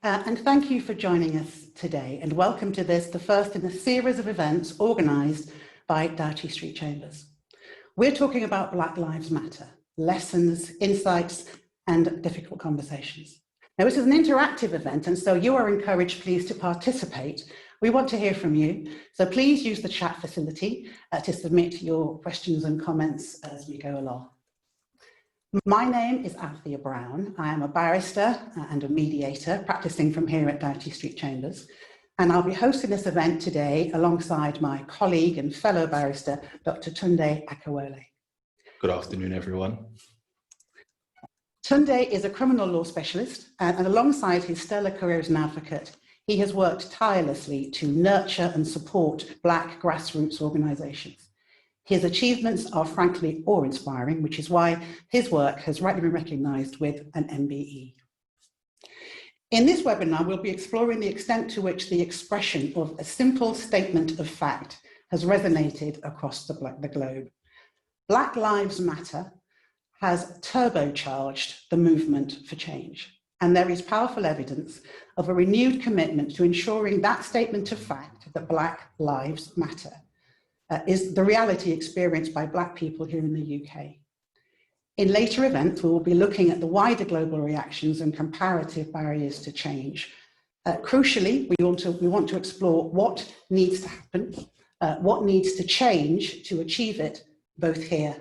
and thank you for joining us today, and welcome to this, the first in a series of events organised by Doughty Street Chambers. We're talking about Black Lives Matter, lessons, insights, and difficult conversations. Now, this is an interactive event, and so you are encouraged, please, to participate. We want to hear from you, so please use the chat facility to submit your questions and comments as we go along. My name is Althea Brown. I am a barrister and a mediator practicing from here at Doughty Street Chambers, and I'll be hosting this event today alongside my colleague and fellow barrister, Dr. Tunde Okewale. Good afternoon, everyone. Tunde is a criminal law specialist, and alongside his stellar career as an advocate, he has worked tirelessly to nurture and support Black grassroots organisations. His achievements are frankly awe-inspiring, which is why his work has rightly been recognised with an MBE. In this webinar, we'll be exploring the extent to which the expression of a simple statement of fact has resonated across the globe. Black Lives Matter has turbocharged the movement for change, and there is powerful evidence of a renewed commitment to ensuring that statement of fact, that Black Lives Matter, is the reality experienced by Black people here in the UK. In later events, we will be looking at the wider global reactions and comparative barriers to change. Crucially, we want to explore what needs to happen, what needs to change to achieve it, both here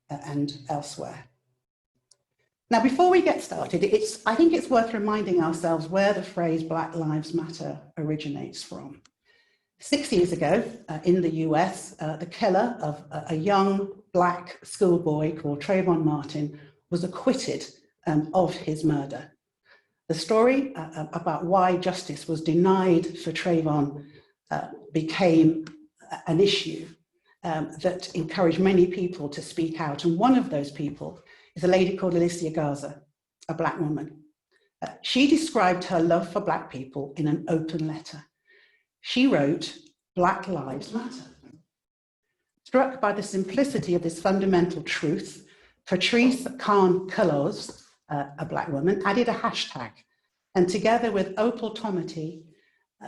and elsewhere. Now, before we get started, I think it's worth reminding ourselves where the phrase Black Lives Matter originates from. 6 years ago, in the US, the killer of a young Black schoolboy called Trayvon Martin was acquitted of his murder. The story about why justice was denied for Trayvon became an issue that encouraged many people to speak out. And one of those people is a lady called Alicia Garza, a Black woman. She described her love for Black people in an open letter. She wrote, "Black Lives Matter." Struck by the simplicity of this fundamental truth, Patrice Khan-Kulos, a Black woman, added a hashtag, and together with Opal Tomety,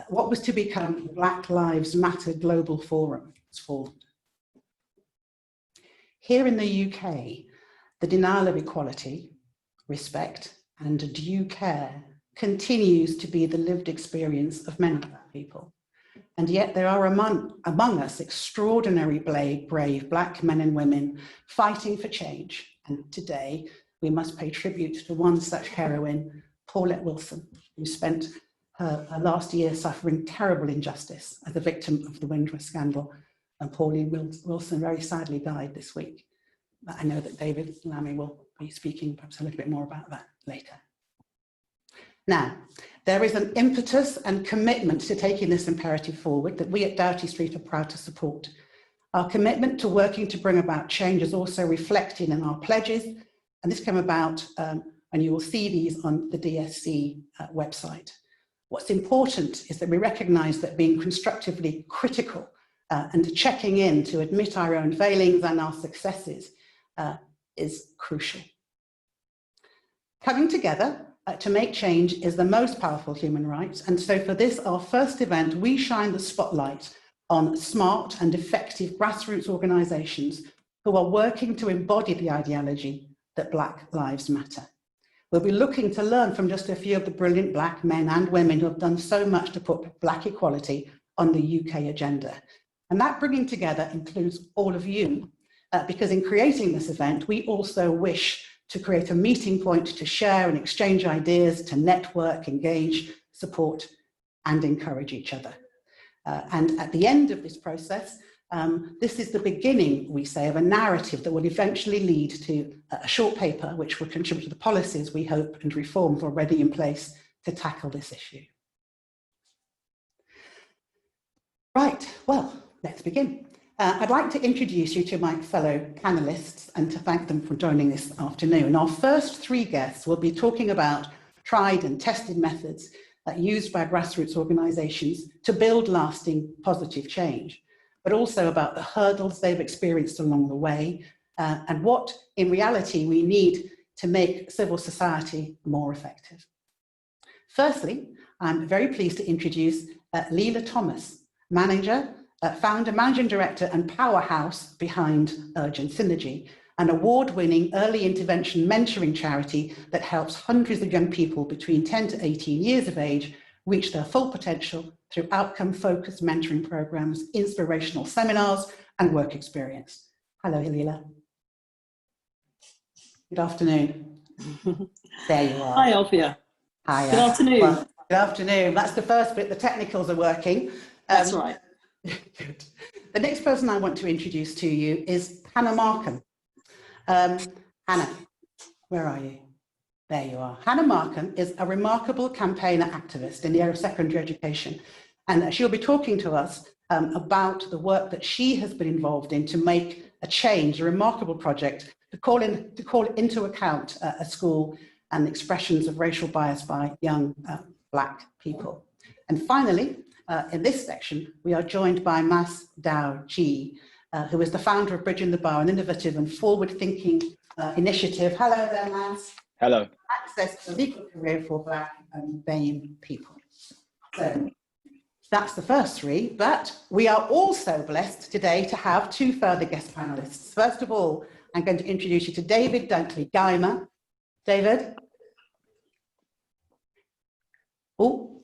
what was to become the Black Lives Matter Global Forum was formed. Here in the UK, the denial of equality, respect, and due care continues to be the lived experience of many Black people. And yet there are among us extraordinary brave Black men and women fighting for change. And today we must pay tribute to one such heroine, Paulette Wilson, who spent her last year suffering terrible injustice as a victim of the Windrush scandal. And Pauline Wilson very sadly died this week. But I know that David Lammy will be speaking perhaps a little bit more about that later. Now, there is an impetus and commitment to taking this imperative forward that we at Doughty Street are proud to support. Our commitment to working to bring about change is also reflected in our pledges, and this came about, and you will see these on the DSC website. What's important is that we recognise that being constructively critical and checking in to admit our own failings and our successes is crucial. Coming together to make change is the most powerful human right, and so for this, our first event, we shine the spotlight on smart and effective grassroots organisations who are working to embody the ideology that Black Lives Matter. We'll be looking to learn from just a few of the brilliant Black men and women who have done so much to put Black equality on the UK agenda. And that bringing together includes all of you, because in creating this event, we also wish to create a meeting point to share and exchange ideas, to network, engage, support, and encourage each other. And at the end of this process, this is the beginning, we say, of a narrative that will eventually lead to a short paper which will contribute to the policies we hope and reforms already in place to tackle this issue. Right, well, let's begin. I'd like to introduce you to my fellow panellists and to thank them for joining this afternoon. Our first three guests will be talking about tried and tested methods used by grassroots organisations to build lasting positive change, but also about the hurdles they've experienced along the way and what, in reality, we need to make civil society more effective. Firstly, I'm very pleased to introduce Leela Thomas, founder, managing director and powerhouse behind Urgent Synergy, an award-winning early intervention mentoring charity that helps hundreds of young people between 10 to 18 years of age reach their full potential through outcome-focused mentoring programs, inspirational seminars, and work experience. Hello, Leela. Good afternoon. There you are. Hi, Althea. Hi. Good afternoon. Well, good afternoon. That's the first bit. The technicals are working. That's right. Good. The next person I want to introduce to you is Hannah Markham. Hannah, where are you? There you are. Hannah Markham is a remarkable campaigner activist in the area of secondary education, and she'll be talking to us about the work that she has been involved in to make a change, a remarkable project to call into account a school and expressions of racial bias by young Black people. And finally, in this section, we are joined by Mas Doughty, who is the founder of Bridging the Bar, an innovative and forward-thinking initiative. Hello there, Mas. Hello. Access to a legal career for Black and BAME people. So that's the first three, but we are also blessed today to have two further guest panelists. First of all, I'm going to introduce you to David Dunkley Guymer. David? Oh.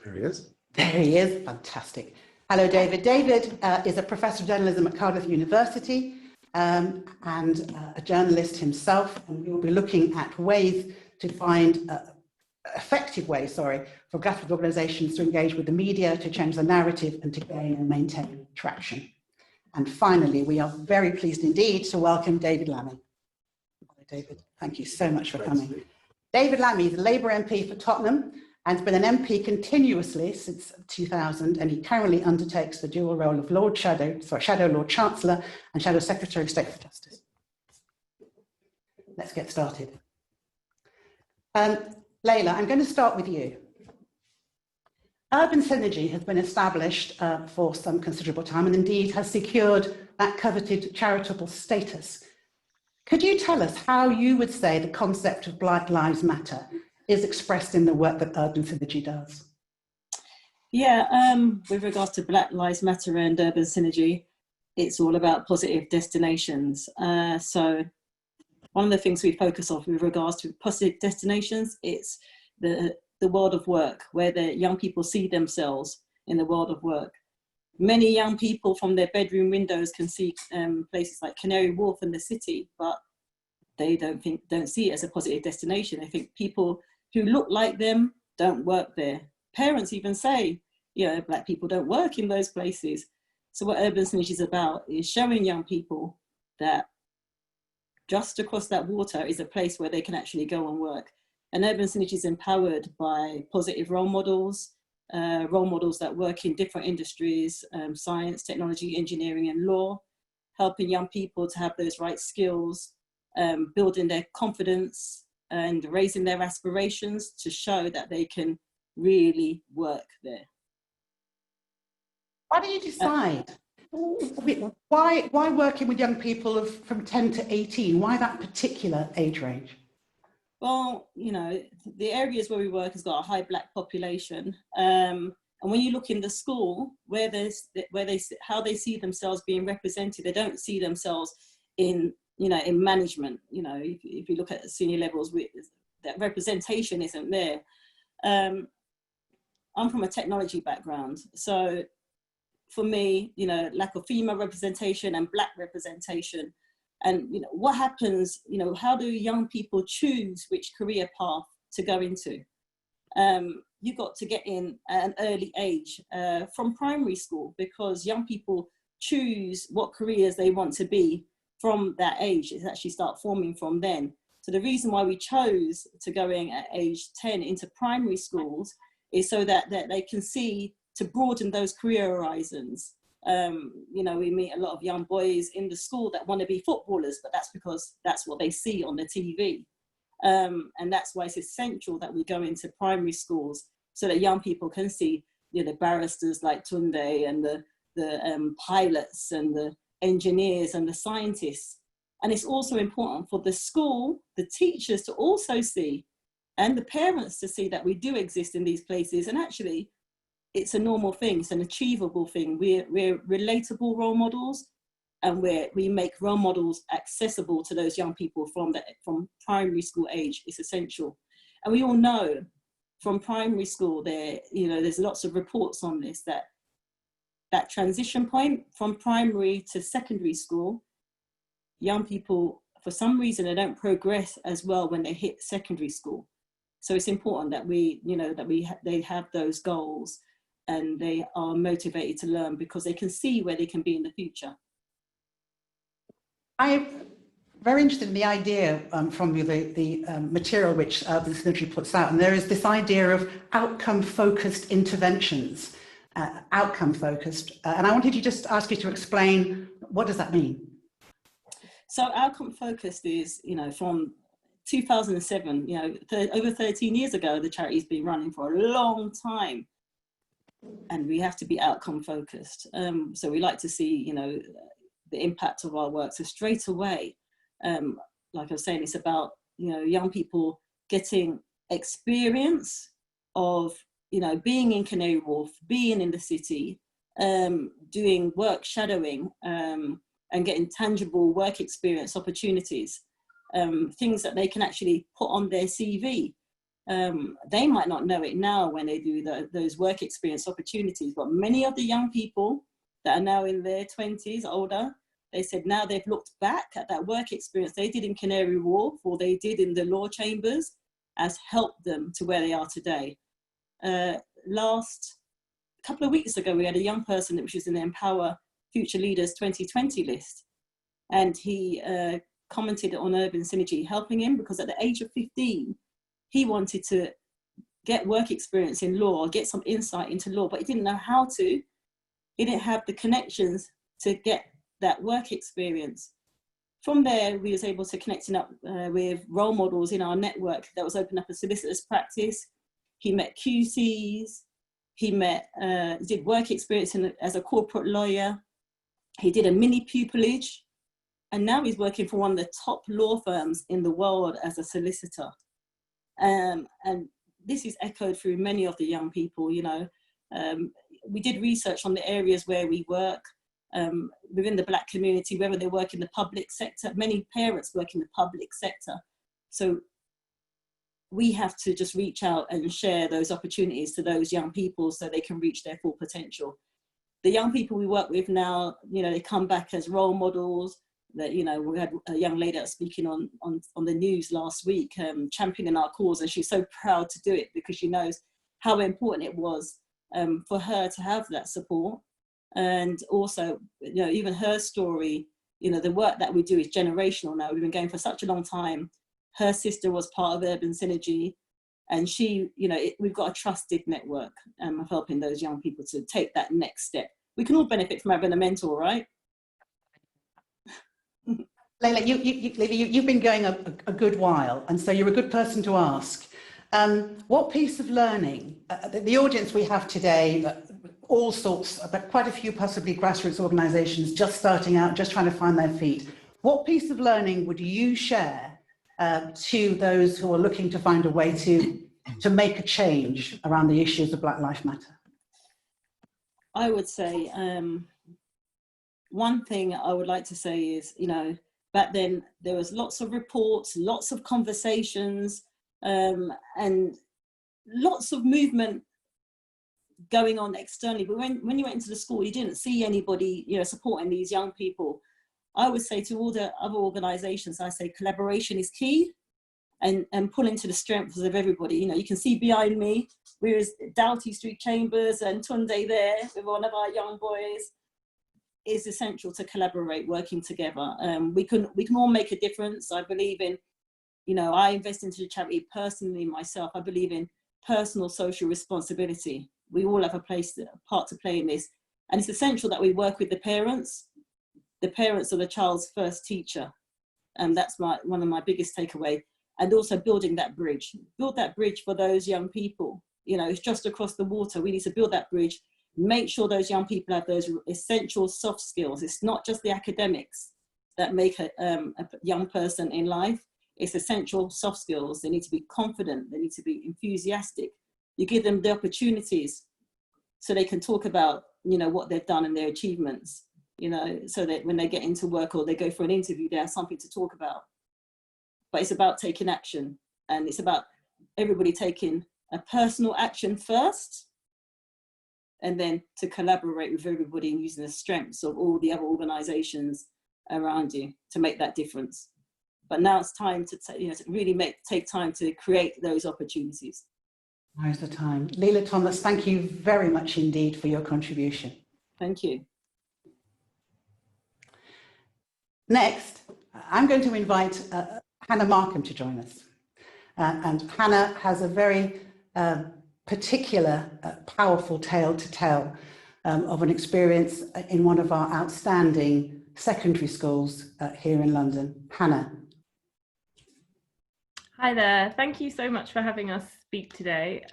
There he is. There he is. Fantastic. Hello, David. David is a professor of journalism at Cardiff University and a journalist himself, and we will be looking at ways to find effective ways, for grassroots organisations to engage with the media, to change the narrative and to gain and maintain traction. And finally, we are very pleased indeed to welcome David Lammy. Hello, David. Thank you so much for coming. David Lammy is a Labour MP for Tottenham and has been an MP continuously since 2000, and he currently undertakes the dual role of Shadow Lord Chancellor and Shadow Secretary of State for Justice. Let's get started. Leila, I'm going to start with you. Urban Synergy has been established for some considerable time and indeed has secured that coveted charitable status. Could you tell us how you would say the concept of Black Lives Matter is expressed in the work that Urban Synergy does? Yeah, with regards to Black Lives Matter and Urban Synergy, it's all about positive destinations. So one of the things we focus on with regards to positive destinations, it's the world of work, where the young people see themselves in the world of work. Many young people from their bedroom windows can see places like Canary Wharf in the city, but they don't see it as a positive destination. They think people who look like them don't work there. Parents even say, Black people don't work in those places. So what Urban Synergy is about is showing young people that just across that water is a place where they can actually go and work. And Urban Synergy is empowered by positive role models that work in different industries, science, technology, engineering, and law, helping young people to have those right skills, building their confidence and raising their aspirations to show that they can really work there. Why do you decide? Why working with young people from 10 to 18? Why that particular age range? Well, the areas where we work has got a high Black population. And when you look in the school, how they see themselves being represented, they don't see themselves in management. If you look at senior levels, that representation isn't there. I'm from a technology background. So for me, lack of female representation and Black representation. And what happens, how do young people choose which career path to go into? You've got to get in at an early age from primary school, because young people choose what careers they want to be from that age. It actually start forming from then. So the reason why we chose to go in at age 10 into primary schools is so that they can see, to broaden those career horizons. We meet a lot of young boys in the school that want to be footballers, but that's because that's what they see on the TV. And that's why it's essential that we go into primary schools so that young people can see, the barristers like Tunde and the pilots and the engineers and the scientists. And it's also important for the school, the teachers, to also see and the parents to see that we do exist in these places, and actually it's a normal thing, it's an achievable thing. We're relatable role models, and we make role models accessible to those young people from primary school age. It's essential. And we all know from primary school there's lots of reports on this, that transition point from primary to secondary school, young people, for some reason, they don't progress as well when they hit secondary school. So it's important that they have those goals and they are motivated to learn, because they can see where they can be in the future. I'm very interested in the idea from the material which the Synergy puts out, and there is this idea of outcome-focused interventions, outcome-focused, and I wanted to just ask you to explain, what does that mean? So outcome-focused is, from 2007, over 13 years ago, the charity's been running for a long time, and we have to be outcome-focused. So we like to see, the impact of our work. So straight away, like I was saying, it's about, young people getting experience of, being in Canary Wharf, being in the city, doing work shadowing, and getting tangible work experience opportunities, things that they can actually put on their CV. They might not know it now when they do those work experience opportunities, but many of the young people that are now in their 20s, older, they said now they've looked back at that work experience they did in Canary Wharf or they did in the law chambers as helped them to where they are today. Last couple of weeks ago, we had a young person that was in the Empower Future Leaders 2020 list, and he commented on Urban Synergy helping him because at the age of 15, he wanted to get work experience in law, get some insight into law, but he didn't know how to. He didn't have the connections to get that work experience. From there, we was able to connect up with role models in our network that was opening up a solicitor's practice. He met QCs, he did work experience as a corporate lawyer. He did a mini pupillage, and now he's working for one of the top law firms in the world as a solicitor. And this is echoed through many of the young people, we did research on the areas where we work within the Black community, whether they work in the public sector. Many parents work in the public sector. So we have to just reach out and share those opportunities to those young people so they can reach their full potential. The young people we work with now, they come back as role models. That, we had a young lady that was speaking on the news last week, championing our cause, and she's so proud to do it because she knows how important it was for her to have that support. And also, even her story, the work that we do is generational now. We've been going for such a long time. Her sister was part of Urban Synergy, and she, we've got a trusted network of helping those young people to take that next step. We can all benefit from having a mentor, right? Leila, you've been going a good while, and so you're a good person to ask. What piece of learning, the audience we have today, all sorts, but quite a few possibly grassroots organisations just starting out, just trying to find their feet. What piece of learning would you share to those who are looking to find a way to make a change around the issues of Black Lives Matter? I would say one thing I would like to say is, back then there was lots of reports, lots of conversations, and lots of movement going on externally. But when you went into the school, you didn't see anybody, supporting these young people. I would say to all the other organisations, I say collaboration is key, and pulling to the strengths of everybody. You can see behind me, we was Doughty Street Chambers and Tunde there with one of our young boys. Is essential to collaborate, working together. We can all make a difference. I believe in, I invest into the charity personally myself. I believe in personal social responsibility. We all have a part to play in this. And it's essential that we work with the parents. The parents are the child's first teacher. And that's one of my biggest takeaway. And also building that bridge. Build that bridge for those young people. It's just across the water. We need to build that bridge. Make sure those young people have those essential soft skills. It's not just the academics that make a young person in life. It's essential soft skills. They need to be confident. They need to be enthusiastic. You give them the opportunities so they can talk about, you know, what they've done and their achievements, you know, so that when they get into work or they go for an interview, they have something to talk about. But it's about taking action, and it's about everybody taking a personal action first, and then to collaborate with everybody and using the strengths of all the other organisations around you to make that difference. But now it's time to, to really take time to create those opportunities. Now's the time. Leela Thomas, thank you very much indeed for your contribution. Thank you. Next, I'm going to invite Hannah Markham to join us. And Hannah has a very particular, powerful tale to tell of an experience in one of our outstanding secondary schools here in London. Hannah. Hi there, thank you so much for having us speak today.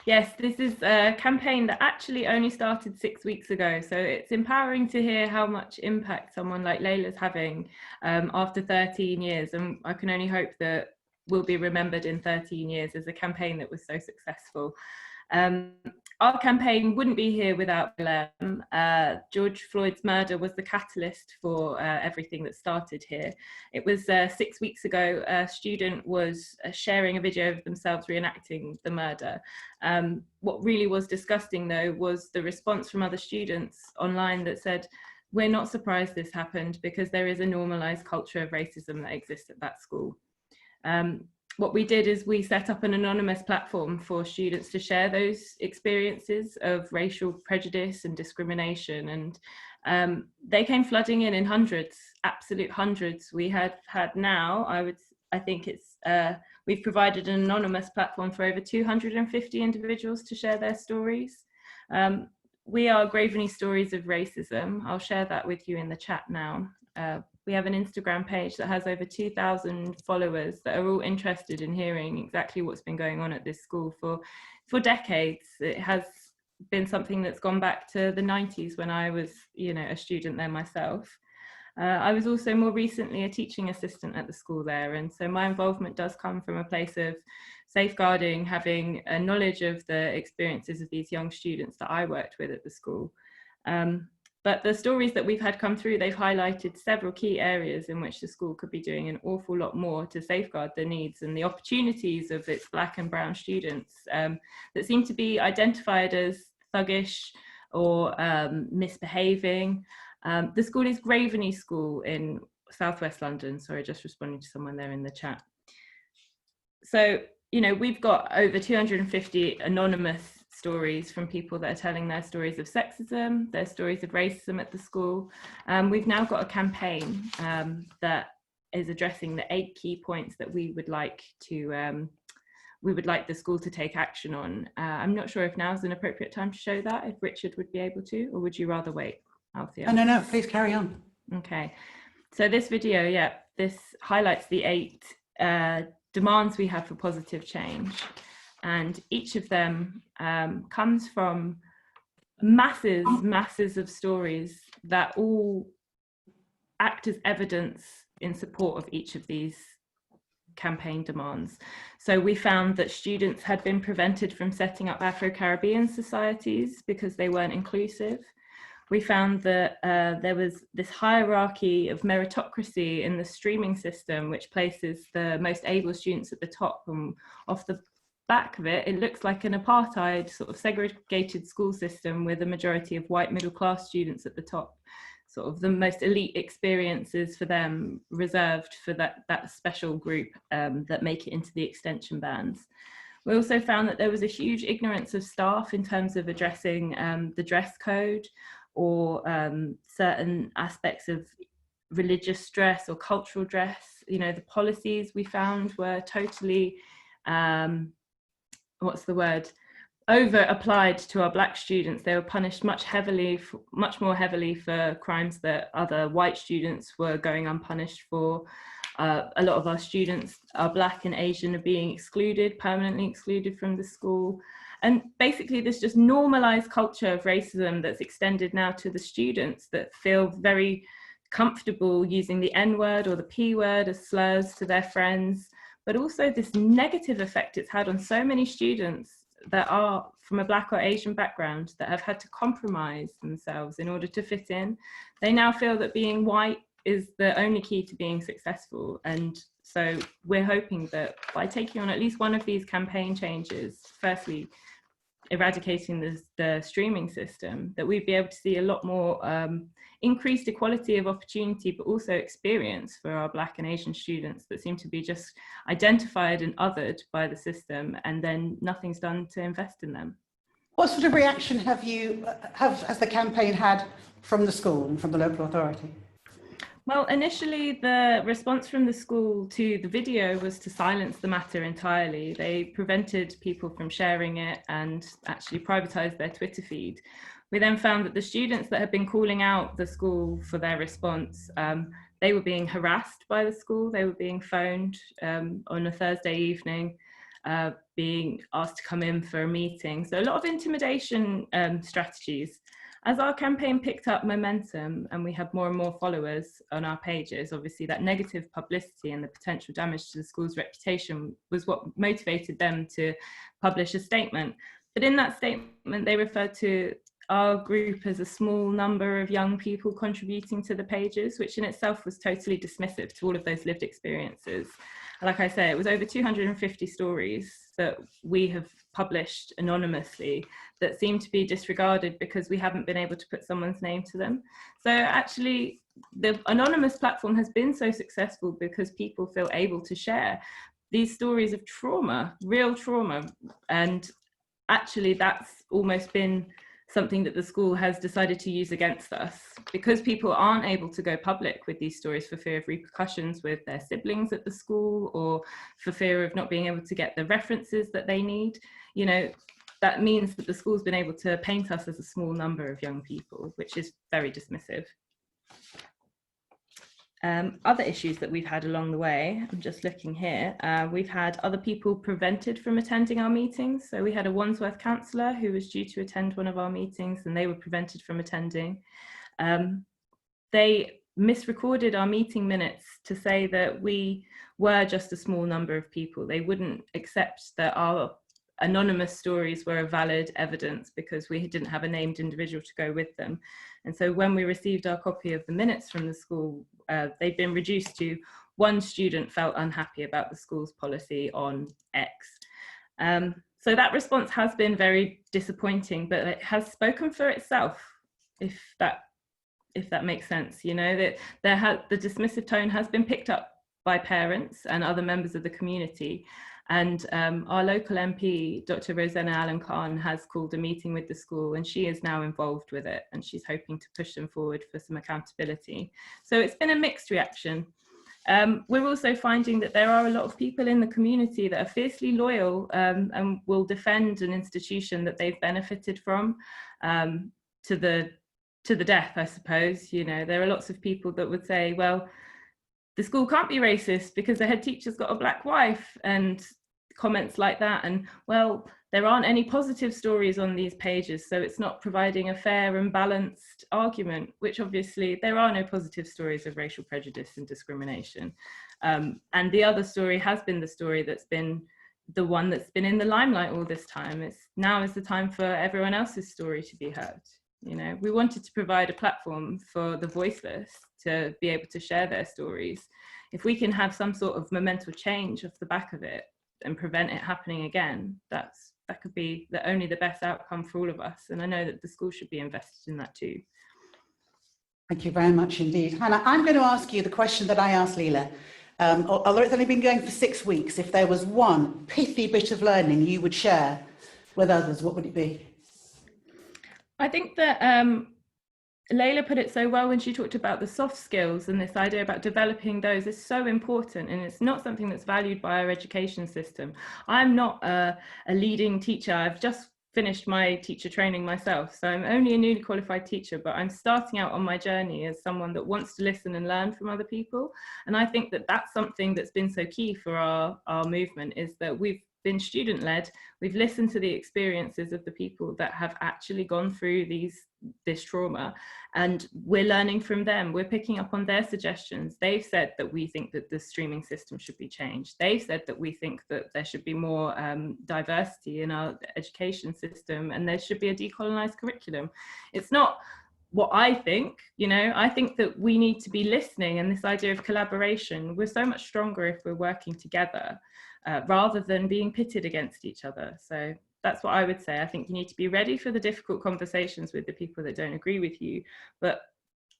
Yes, this is a campaign that actually only started 6 weeks ago, so it's empowering to hear how much impact someone like Leela's having after 13 years, and I can only hope that we'll be remembered in 13 years as a campaign that was so successful. Our campaign wouldn't be here without Lam. George Floyd's murder was the catalyst for everything that started here. It was 6 weeks ago, a student was sharing a video of themselves reenacting the murder. What really was disgusting though was the response from other students online that said, "We're not surprised this happened because there is a normalised culture of racism that exists at that school." What we did is we set up an anonymous platform for students to share those experiences of racial prejudice and discrimination, and they came flooding in hundreds, absolute hundreds. We had now, I think it's, we've provided an anonymous platform for over 250 individuals to share their stories. We are Graveney Stories of Racism. I'll share that with you in the chat now. We have an Instagram page that has over 2,000 followers that are all interested in hearing exactly what's been going on at this school for decades. It has been something that's gone back to the 90s when I was, a student there myself. I was also more recently a teaching assistant at the school there, and so my involvement does come from a place of safeguarding, having a knowledge of the experiences of these young students that I worked with at the school. But the stories that we've had come through, they've highlighted several key areas in which the school could be doing an awful lot more to safeguard the needs and the opportunities of its Black and brown students that seem to be identified as thuggish or misbehaving. The school is Graveney School in Southwest London. Sorry, just responding to someone there in the chat. So, we've got over 250 anonymous stories from people that are telling their stories of sexism, their stories of racism at the school. We've now got a campaign that is addressing the 8 key points that we would like the school to take action on. I'm not sure if now is an appropriate time to show that, if Richard would be able to, or would you rather wait, Althea? No, please carry on. Okay. So this video, this highlights the 8 demands we have for positive change. And each of them comes from masses of stories that all act as evidence in support of each of these campaign demands. So we found that students had been prevented from setting up Afro-Caribbean societies because they weren't inclusive. We found that there was this hierarchy of meritocracy in the streaming system, which places the most able students at the top, and off the back of it, it looks like an apartheid sort of segregated school system with a majority of white middle class students at the top. Sort of the most elite experiences for them reserved for that special group that make it into the extension bands. We also found that there was a huge ignorance of staff in terms of addressing the dress code or certain aspects of religious dress or cultural dress. The policies we found were totally over applied to our Black students. They were punished much more heavily for crimes that other white students were going unpunished for. A lot of our students are Black and Asian are being permanently excluded from the school. And basically this just normalized culture of racism that's extended now to the students that feel very comfortable using the N word or the P word as slurs to their friends, but also this negative effect it's had on so many students that are from a Black or Asian background that have had to compromise themselves in order to fit in. They now feel that being white is the only key to being successful. And so we're hoping that by taking on at least one of these campaign changes, firstly, eradicating the streaming system, that we'd be able to see a lot more increased equality of opportunity, but also experience for our Black and Asian students that seem to be just identified and othered by the system, and then nothing's done to invest in them. What sort of reaction has the campaign had from the school and from the local authority? Well, initially the response from the school to the video was to silence the matter entirely. They prevented people from sharing it and actually privatized their Twitter feed. We then found that the students that had been calling out the school for their response, they were being harassed by the school. They were being phoned on a Thursday evening, being asked to come in for a meeting. So a lot of intimidation strategies. As our campaign picked up momentum and we had more and more followers on our pages, obviously that negative publicity and the potential damage to the school's reputation was what motivated them to publish a statement. But in that statement, they referred to our group as a small number of young people contributing to the pages, which in itself was totally dismissive to all of those lived experiences. Like I say, it was over 250 stories that we have published anonymously that seem to be disregarded because we haven't been able to put someone's name to them. So actually, the anonymous platform has been so successful because people feel able to share these stories of trauma, real trauma. And actually, that's almost been something that the school has decided to use against us, because people aren't able to go public with these stories for fear of repercussions with their siblings at the school, or for fear of not being able to get the references that they need. You know, that means that the school's been able to paint us as a small number of young people, which is very dismissive. Other issues that we've had along the way, I'm just looking here, we've had other people prevented from attending our meetings. So we had a Wandsworth councillor who was due to attend one of our meetings and they were prevented from attending. They misrecorded our meeting minutes to say that we were just a small number of people. They wouldn't accept that our anonymous stories were a valid evidence because we didn't have a named individual to go with them. And so when we received our copy of the minutes from the school, they've been reduced to one student felt unhappy about the school's policy on X. So that response has been very disappointing, but it has spoken for itself, if that makes sense. You know, that the dismissive tone has been picked up by parents and other members of the community. And our local MP, Dr. Rosanna Allen-Khan, has called a meeting with the school, and she is now involved with it, and she's hoping to push them forward for some accountability. So it's been a mixed reaction. We're also finding that there are a lot of people in the community that are fiercely loyal and will defend an institution that they've benefited from to the death, I suppose. You know, there are lots of people that would say, well, the school can't be racist because the head teacher's got a black wife, and comments like that. And well, there aren't any positive stories on these pages, so it's not providing a fair and balanced argument, which obviously there are no positive stories of racial prejudice and discrimination. And the other story has been the story that's been the one that's been in the limelight all this time. Now is the time for everyone else's story to be heard. You know, we wanted to provide a platform for the voiceless to be able to share their stories. If we can have some sort of momental change off the back of it and prevent it happening again, that could be only the best outcome for all of us. And I know that the school should be invested in that too. Thank you very much indeed. Hannah, I'm going to ask you the question that I asked Leela. Although it's only been going for 6 weeks, if there was one pithy bit of learning you would share with others, what would it be? I think that Leila put it so well when she talked about the soft skills, and this idea about developing those is so important, and it's not something that's valued by our education system. I'm not a leading teacher. I've just finished my teacher training myself, so I'm only a newly qualified teacher, but I'm starting out on my journey as someone that wants to listen and learn from other people. And I think that that's something that's been so key for our movement, is that we've been student-led. We've listened to the experiences of the people that have actually gone through this trauma, and we're learning from them. We're picking up on their suggestions. They've said that we think that the streaming system should be changed. They've said that we think that there should be more diversity in our education system, and there should be a decolonized curriculum. It's not what I think, I think that we need to be listening, and this idea of collaboration, we're so much stronger if we're working together rather than being pitted against each other. So that's what I would say. I think you need to be ready for the difficult conversations with the people that don't agree with you, but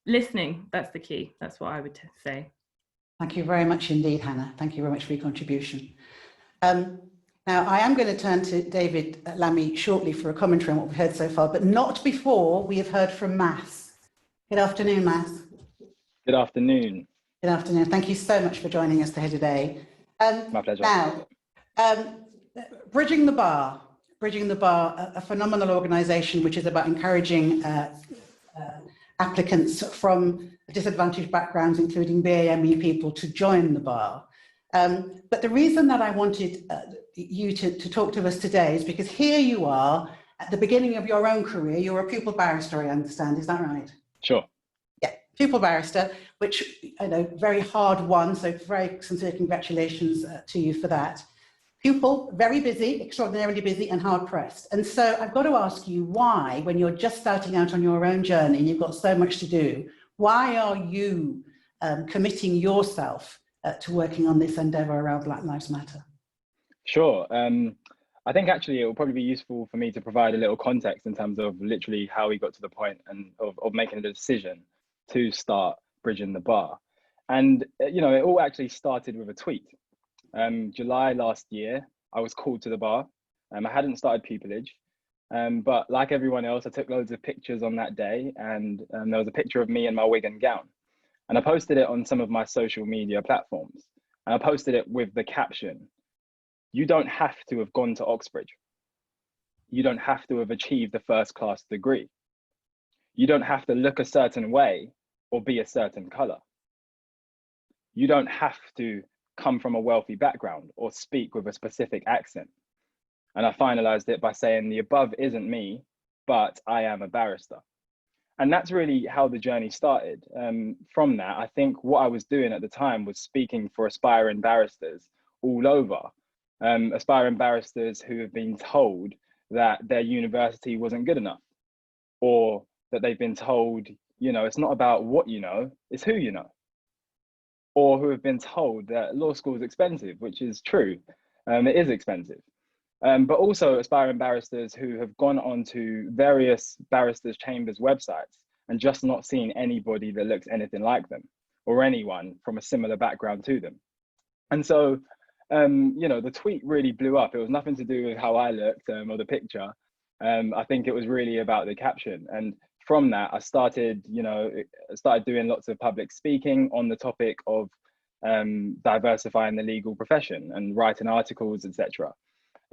listening, that's the key. That's what I would say. Thank you very much indeed, Hannah. Thank you very much for your contribution. Now, I am going to turn to David Lammy shortly for a commentary on what we've heard so far, but not before we have heard from Mass. Good afternoon, Mass. Good afternoon. Good afternoon. Thank you so much for joining us here today. My pleasure. Now, Bridging the Bar, a phenomenal organisation which is about encouraging applicants from disadvantaged backgrounds, including BAME people, to join the bar. But the reason that I wanted you to talk to us today is because here you are at the beginning of your own career. You're a pupil barrister, I understand. Is that right? Sure. Yeah, pupil barrister, which I know, very hard won. So very sincere congratulations to you for that. Pupil, very busy, extraordinarily busy and hard pressed. And so I've got to ask you why, when you're just starting out on your own journey, you've got so much to do, why are you committing yourself to working on this endeavour around Black Lives Matter? Sure. I think actually it will probably be useful for me to provide a little context in terms of literally how we got to the point and of making the decision to start Bridging the Bar. And, it all actually started with a tweet. July last year, I was called to the bar. I hadn't started pupillage, but like everyone else, I took loads of pictures on that day, and there was a picture of me in my wig and gown. And I posted it on some of my social media platforms. And I posted it with the caption, "You don't have to have gone to Oxbridge. You don't have to have achieved a first-class degree. You don't have to look a certain way or be a certain color. You don't have to come from a wealthy background or speak with a specific accent." And I finalized it by saying, "The above isn't me, but I am a barrister." And that's really how the journey started. From that, I think what I was doing at the time was speaking for aspiring barristers all over. Aspiring barristers who have been told that their university wasn't good enough, or that they've been told, it's not about what you know, it's who you know. Or who have been told that law school is expensive, which is true. It is expensive. But also aspiring barristers who have gone onto various barristers' chambers websites and just not seen anybody that looks anything like them, or anyone from a similar background to them. And so, the tweet really blew up. It was nothing to do with how I looked or the picture. I think it was really about the caption. And from that, I started doing lots of public speaking on the topic of diversifying the legal profession and writing articles, etc.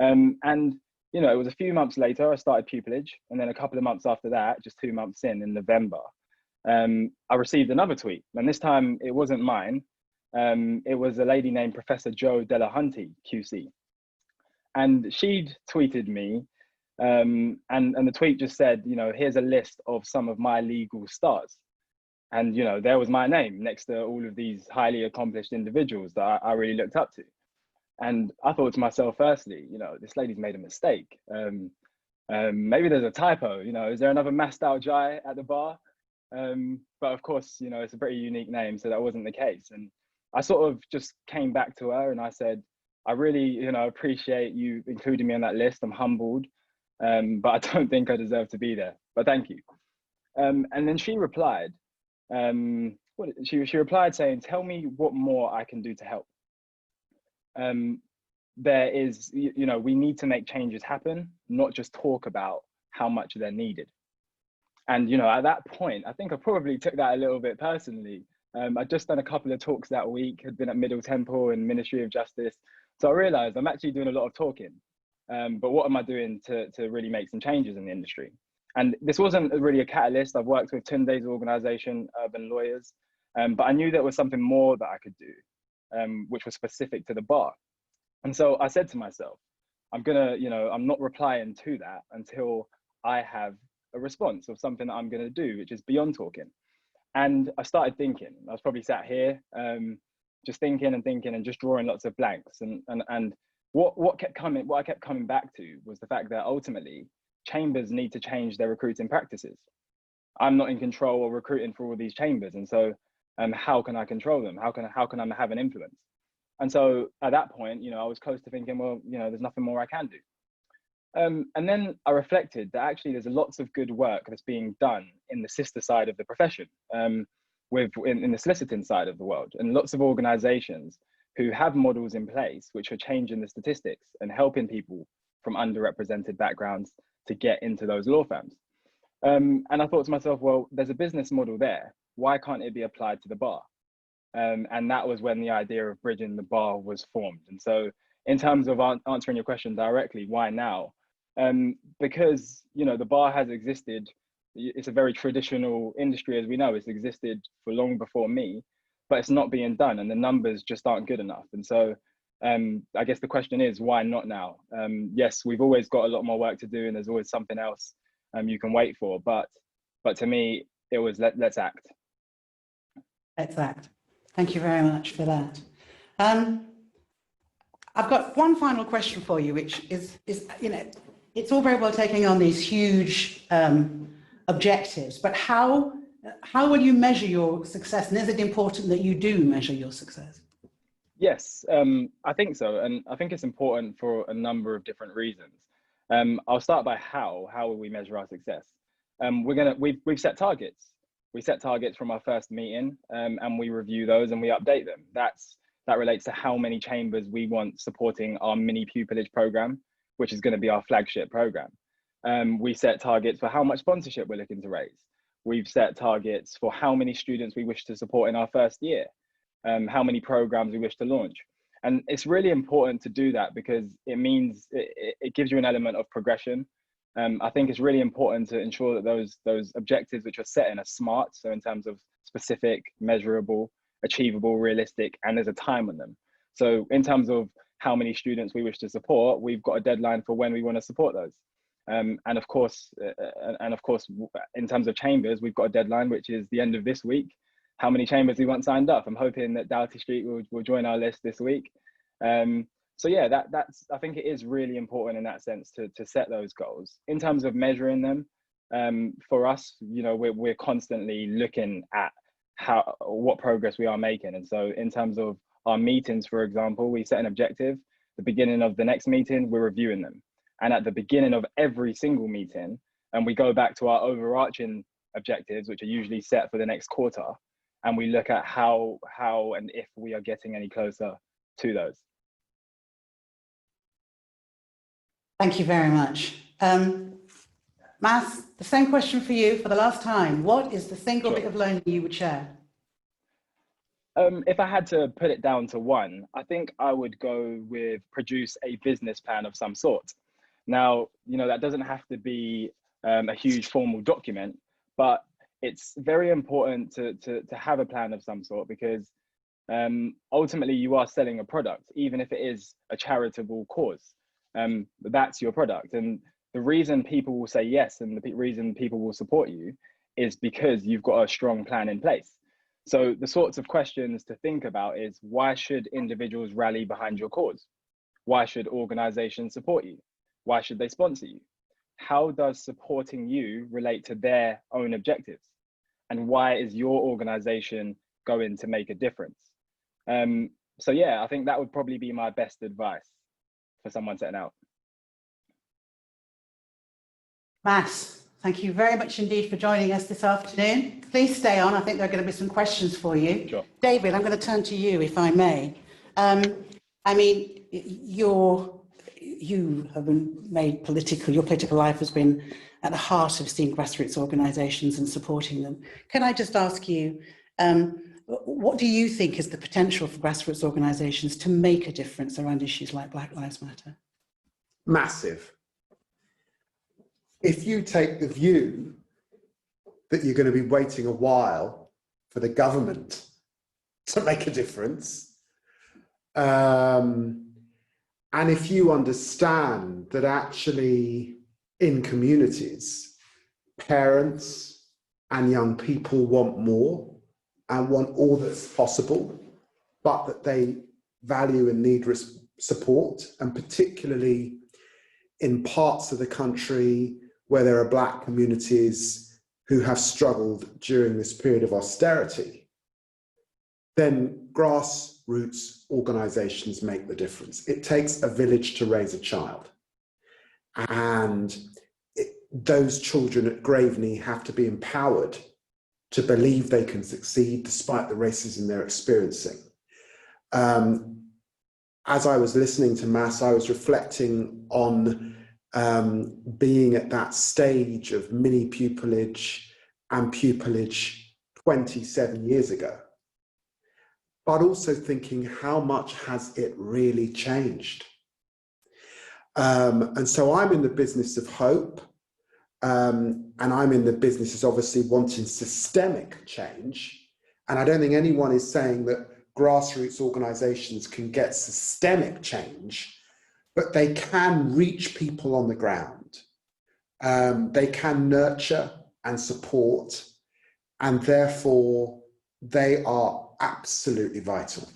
It was a few months later, I started pupillage. And then a couple of months after that, just 2 months in November, I received another tweet. And this time it wasn't mine. It was a lady named Professor Jo Delahunty, QC. And she'd tweeted me, and the tweet just said, "Here's a list of some of my legal stars." And, there was my name next to all of these highly accomplished individuals that I really looked up to. And I thought to myself, firstly, this lady's made a mistake. Maybe there's a typo, is there another masked out Jai at the bar? But of course, it's a very unique name, so that wasn't the case. And I sort of just came back to her and I said, "I really, appreciate you including me on that list. I'm humbled, but I don't think I deserve to be there, but thank you." And then she replied, she replied saying, "Tell me what more I can do to help. There is, we need to make changes happen, not just talk about how much they're needed." And, at that point, I think I probably took that a little bit personally. I'd just done a couple of talks that week, had been at Middle Temple and Ministry of Justice. So I realized I'm actually doing a lot of talking, but what am I doing to really make some changes in the industry? And this wasn't really a catalyst. I've worked with Tunde's organization, Urban Lawyers, but I knew there was something more that I could do, which was specific to the bar. And so I said to myself, I'm gonna, you know, I'm not replying to that until I have a response of something that I'm gonna do, which is beyond talking. And I started thinking. I was probably sat here, just thinking and just drawing lots of blanks. And what I kept coming back to was the fact that ultimately chambers need to change their recruiting practices. I'm not in control of recruiting for all these chambers, and so how can I control them? How can I have an influence? And so at that point, you know, I was close to thinking, well, you know, there's nothing more I can do. And then I reflected that actually there's lots of good work that's being done in the sister side of the profession, in the soliciting side of the world, and lots of organizations who have models in place which are changing the statistics and helping people from underrepresented backgrounds to get into those law firms. And I thought to myself, well, there's a business model there. Why can't it be applied to the bar? And that was when the idea of bridging the bar was formed. And so in terms of answering your question directly, why now? Because, you know, the bar has existed. It's a very traditional industry, as we know. It's existed for long before me, but it's not being done, and the numbers just aren't good enough. And so I guess the question is, why not now? Yes, we've always got a lot more work to do, and there's always something else you can wait for. But to me, it was let's act. Let's act. Thank you very much for that. I've got one final question for you, which is you know, it's all very well taking on these huge objectives, but how will you measure your success? And is it important that you do measure your success? Yes, I think so. And I think it's important for a number of different reasons. I'll start by how will we measure our success? We've set targets. We set targets from our first meeting, and we review those and we update them. That relates to how many chambers we want supporting our mini pupillage program, which is going to be our flagship program. We set targets for how much sponsorship we're looking to raise. We've set targets for how many students we wish to support in our first year, how many programs we wish to launch. And it's really important to do that because it means it gives you an element of progression. I think it's really important to ensure that those objectives which are set in are SMART, so in terms of specific, measurable, achievable, realistic, and there's a time on them. So in terms of how many students we wish to support, we've got a deadline for when we want to support those. And of course, in terms of chambers, we've got a deadline, which is the end of this week. How many chambers we want signed up? I'm hoping that Doughty Street will join our list this week. So yeah, I think it is really important in that sense to set those goals. In terms of measuring them, for us, you know, we're constantly looking at what progress we are making. And so in terms of our meetings, for example, we set an objective. The beginning of the next meeting, we're reviewing them. And at the beginning of every single meeting, and we go back to our overarching objectives, which are usually set for the next quarter, and we look at how and if we are getting any closer to those. Thank you very much. Mas, the same question for you for the last time. What is the single bit of learning you would share? If I had to put it down to one, I think I would go with produce a business plan of some sort. Now, you know, that doesn't have to be a huge formal document, but it's very important to have a plan of some sort because ultimately you are selling a product, even if it is a charitable cause. That's your product. And the reason people will say yes and the reason people will support you is because you've got a strong plan in place. So the sorts of questions to think about is, why should individuals rally behind your cause? Why should organizations support you? Why should they sponsor you? How does supporting you relate to their own objectives? And why is your organization going to make a difference? So yeah, I think that would probably be my best advice for someone setting out. Mas, thank you very much indeed for joining us this afternoon. Please stay on. I think there are going to be some questions for you. Sure. David, I'm going to turn to you, if I may. I mean, you have been made political, your political life has been at the heart of seeing grassroots organisations and supporting them. Can I just ask you, what do you think is the potential for grassroots organisations to make a difference around issues like Black Lives Matter? Massive. If you take the view that you're going to be waiting a while for the government to make a difference, And if you understand that actually in communities, parents and young people want more and want all that's possible, but that they value and need support, and particularly in parts of the country where there are Black communities who have struggled during this period of austerity, then grassroots organisations make the difference. It takes a village to raise a child. And those children at Graveney have to be empowered to believe they can succeed despite the racism they're experiencing. As I was listening to Mass, I was reflecting on being at that stage of mini pupillage and pupillage 27 years ago, but also thinking how much has it really changed? And so I'm in the business of hope, and I'm in the business of obviously wanting systemic change. And I don't think anyone is saying that grassroots organisations can get systemic change, but they can reach people on the ground. They can nurture and support, and therefore they are absolutely vital.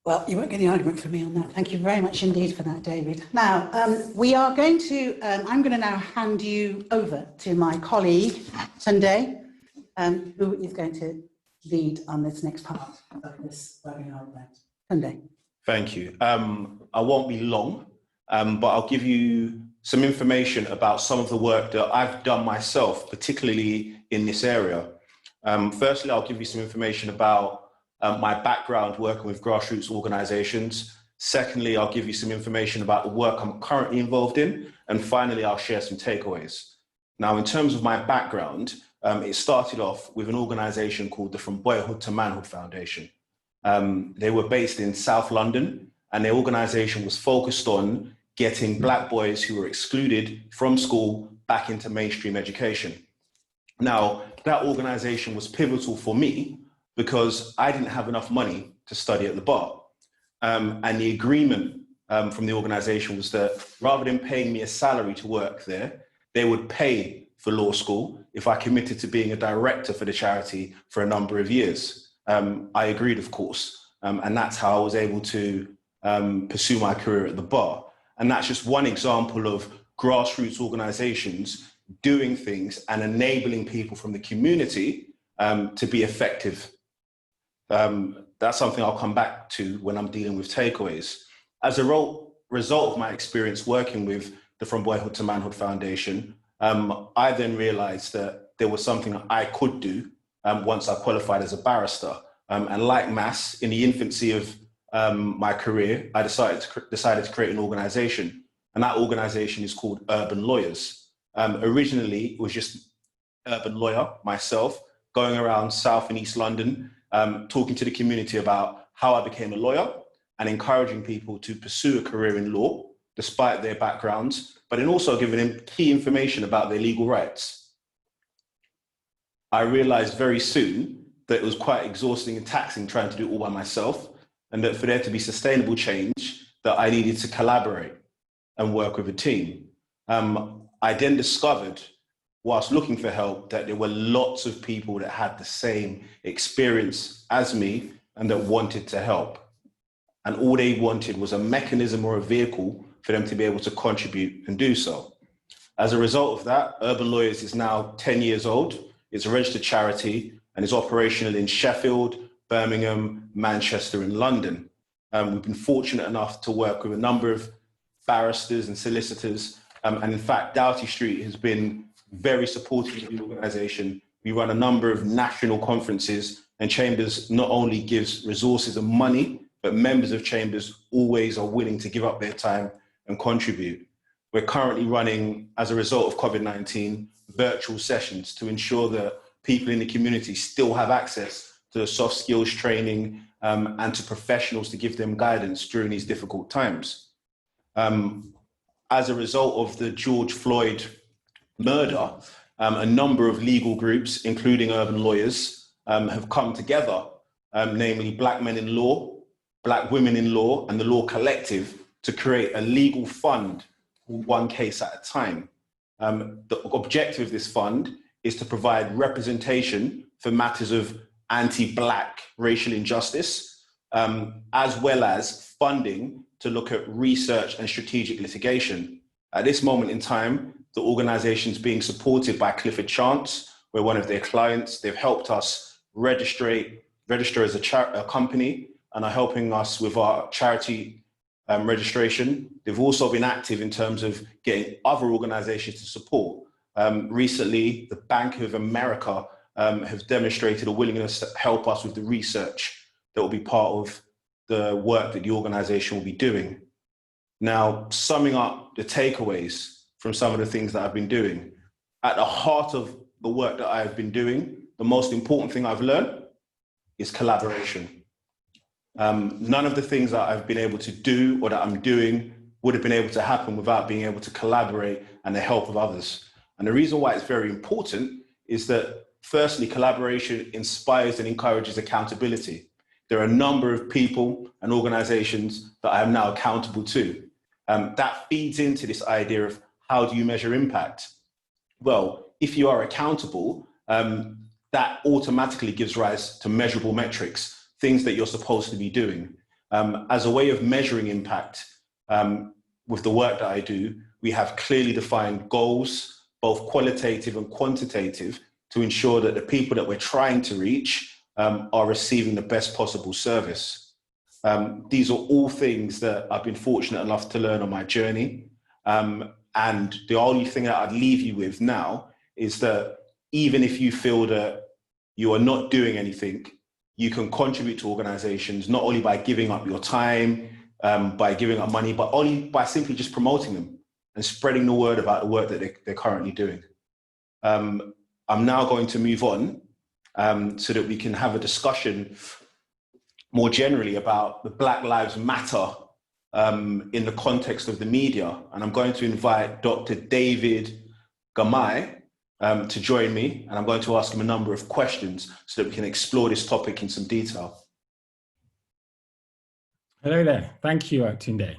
Well, you won't get any argument from me on that. Thank you very much indeed for that, David. Now, we are going to, I'm going to now hand you over to my colleague, Tunde, who is going to lead on this next part of this webinar event. Tunde. Thank you. I won't be long, but I'll give you some information about some of the work that I've done myself, particularly in this area. Firstly, I'll give you some information about my background working with grassroots organisations. Secondly, I'll give you some information about the work I'm currently involved in. And finally, I'll share some takeaways. Now, in terms of my background, it started off with an organisation called the From Boyhood to Manhood Foundation. They were based in South London, and their organisation was focused on getting Black boys who were excluded from school back into mainstream education. Now, that organisation was pivotal for me because I didn't have enough money to study at the bar. And the agreement from the organisation was that rather than paying me a salary to work there, they would pay for law school if I committed to being a director for the charity for a number of years. I agreed, of course, and that's how I was able to pursue my career at the bar. And that's just one example of grassroots organisations doing things and enabling people from the community to be effective. That's something I'll come back to when I'm dealing with takeaways. As a result of my experience working with the From Boyhood to Manhood Foundation, I then realised that there was something that I could do once I qualified as a barrister. And like Mass, in the infancy of my career, I decided to create an organisation. And that organisation is called Urban Lawyers. Originally, it was just urban lawyer, myself, going around South and East London, talking to the community about how I became a lawyer and encouraging people to pursue a career in law, despite their backgrounds, but then also giving them key information about their legal rights. I realized very soon that it was quite exhausting and taxing trying to do it all by myself, and that for there to be sustainable change, that I needed to collaborate and work with a team. I then discovered, whilst looking for help, that there were lots of people that had the same experience as me and that wanted to help. And all they wanted was a mechanism or a vehicle for them to be able to contribute and do so. As a result of that, Urban Lawyers is now 10 years old. It's a registered charity and is operational in Sheffield, Birmingham, Manchester, and London. We've been fortunate enough to work with a number of barristers and solicitors. And in fact, Doughty Street has been very supportive of the organisation. We run a number of national conferences, and Chambers not only gives resources and money, but members of Chambers always are willing to give up their time and contribute. We're currently running, as a result of COVID-19, virtual sessions to ensure that people in the community still have access to soft skills training and to professionals to give them guidance during these difficult times. As a result of the George Floyd murder, a number of legal groups, including Urban Lawyers, have come together, namely Black Men in Law, Black Women in Law and the Law Collective to create a legal fund, one case at a time. The objective of this fund is to provide representation for matters of anti-Black racial injustice, as well as funding to look at research and strategic litigation. At this moment in time, the organisation is being supported by Clifford Chance. We're one of their clients. They've helped us register as a company and are helping us with our charity registration. They've also been active in terms of getting other organisations to support. Recently, the Bank of America have demonstrated a willingness to help us with the research that will be part of the work that the organisation will be doing. Now, summing up the takeaways from some of the things that I've been doing, at the heart of the work that I've been doing, the most important thing I've learned is collaboration. None of the things that I've been able to do or that I'm doing would have been able to happen without being able to collaborate and the help of others. And the reason why it's very important is that, firstly, collaboration inspires and encourages accountability. There are a number of people and organizations that I am now accountable to. That feeds into this idea of how do you measure impact? Well, if you are accountable, that automatically gives rise to measurable metrics, things that you're supposed to be doing. As a way of measuring impact, with the work that I do, we have clearly defined goals, both qualitative and quantitative, to ensure that the people that we're trying to reach are receiving the best possible service. These are all things that I've been fortunate enough to learn on my journey. And the only thing that I'd leave you with now is that even if you feel that you are not doing anything, you can contribute to organizations, not only by giving up your time, by giving up money, but only by simply just promoting them and spreading the word about the work that they're currently doing. I'm now going to move on so that we can have a discussion more generally about the Black Lives Matter in the context of the media. And I'm going to invite Dr. David Lammy to join me, and I'm going to ask him a number of questions so that we can explore this topic in some detail. Hello there. Thank you, Tunde.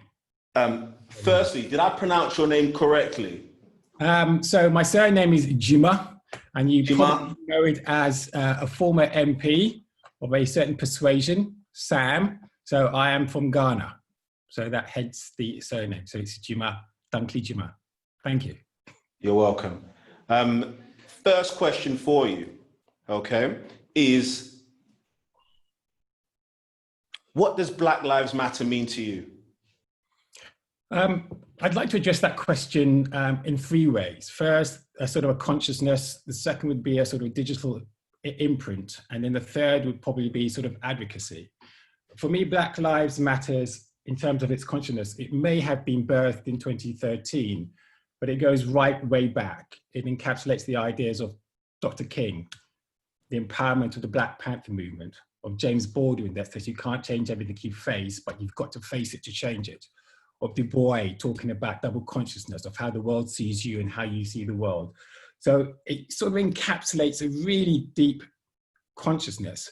Firstly, did I pronounce your name correctly? So my surname is Juma, and you probably know it as a former MP of a certain persuasion, Sam. So I am from Ghana. So that heads the surname. So it's Juma, Dunkley Juma. Thank you. You're welcome. First question for you, okay, is what does Black Lives Matter mean to you? I'd like to address that question in three ways. First, a sort of a consciousness. The second would be a sort of digital imprint. And then the third would probably be sort of advocacy. For me, Black Lives Matters, in terms of its consciousness, it may have been birthed in 2013, but it goes right way back. It encapsulates the ideas of Dr. King, the empowerment of the Black Panther movement, of James Baldwin that says you can't change everything you face, but you've got to face it to change it. Of Du Bois talking about double consciousness, of how the world sees you and how you see the world. So it sort of encapsulates a really deep consciousness,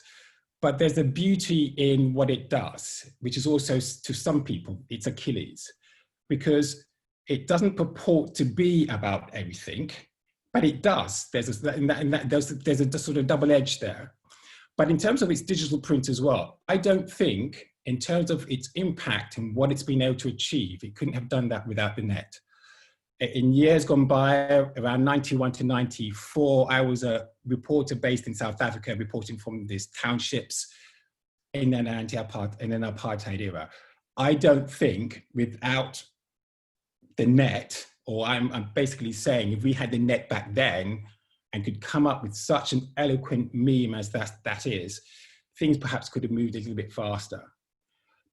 but there's a beauty in what it does, which is also, to some people, it's Achilles, because it doesn't purport to be about everything, but it does. There's a sort of double edge there. But in terms of its digital print as well, I don't think, in terms of its impact and what it's been able to achieve, it couldn't have done that without the net. In years gone by, around 91 to 94, I was a reporter based in South Africa, reporting from these townships in an apartheid era. I don't think without the net, or I'm basically saying if we had the net back then and could come up with such an eloquent meme as that is, things perhaps could have moved a little bit faster.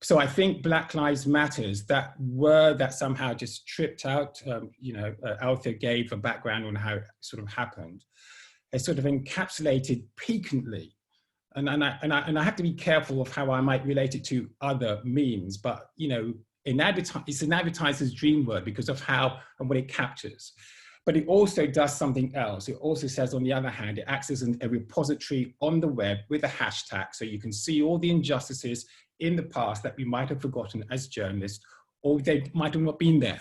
So I think Black Lives Matters, that word that somehow just tripped out, Althea gave a background on how it sort of happened, is sort of encapsulated piquantly. And I have to be careful of how I might relate it to other memes, but it's an advertiser's dream word because of how and what it captures. But it also does something else. It also says, on the other hand, it acts as a repository on the web with a hashtag, so you can see all the injustices in the past that we might have forgotten as journalists, or they might have not been there.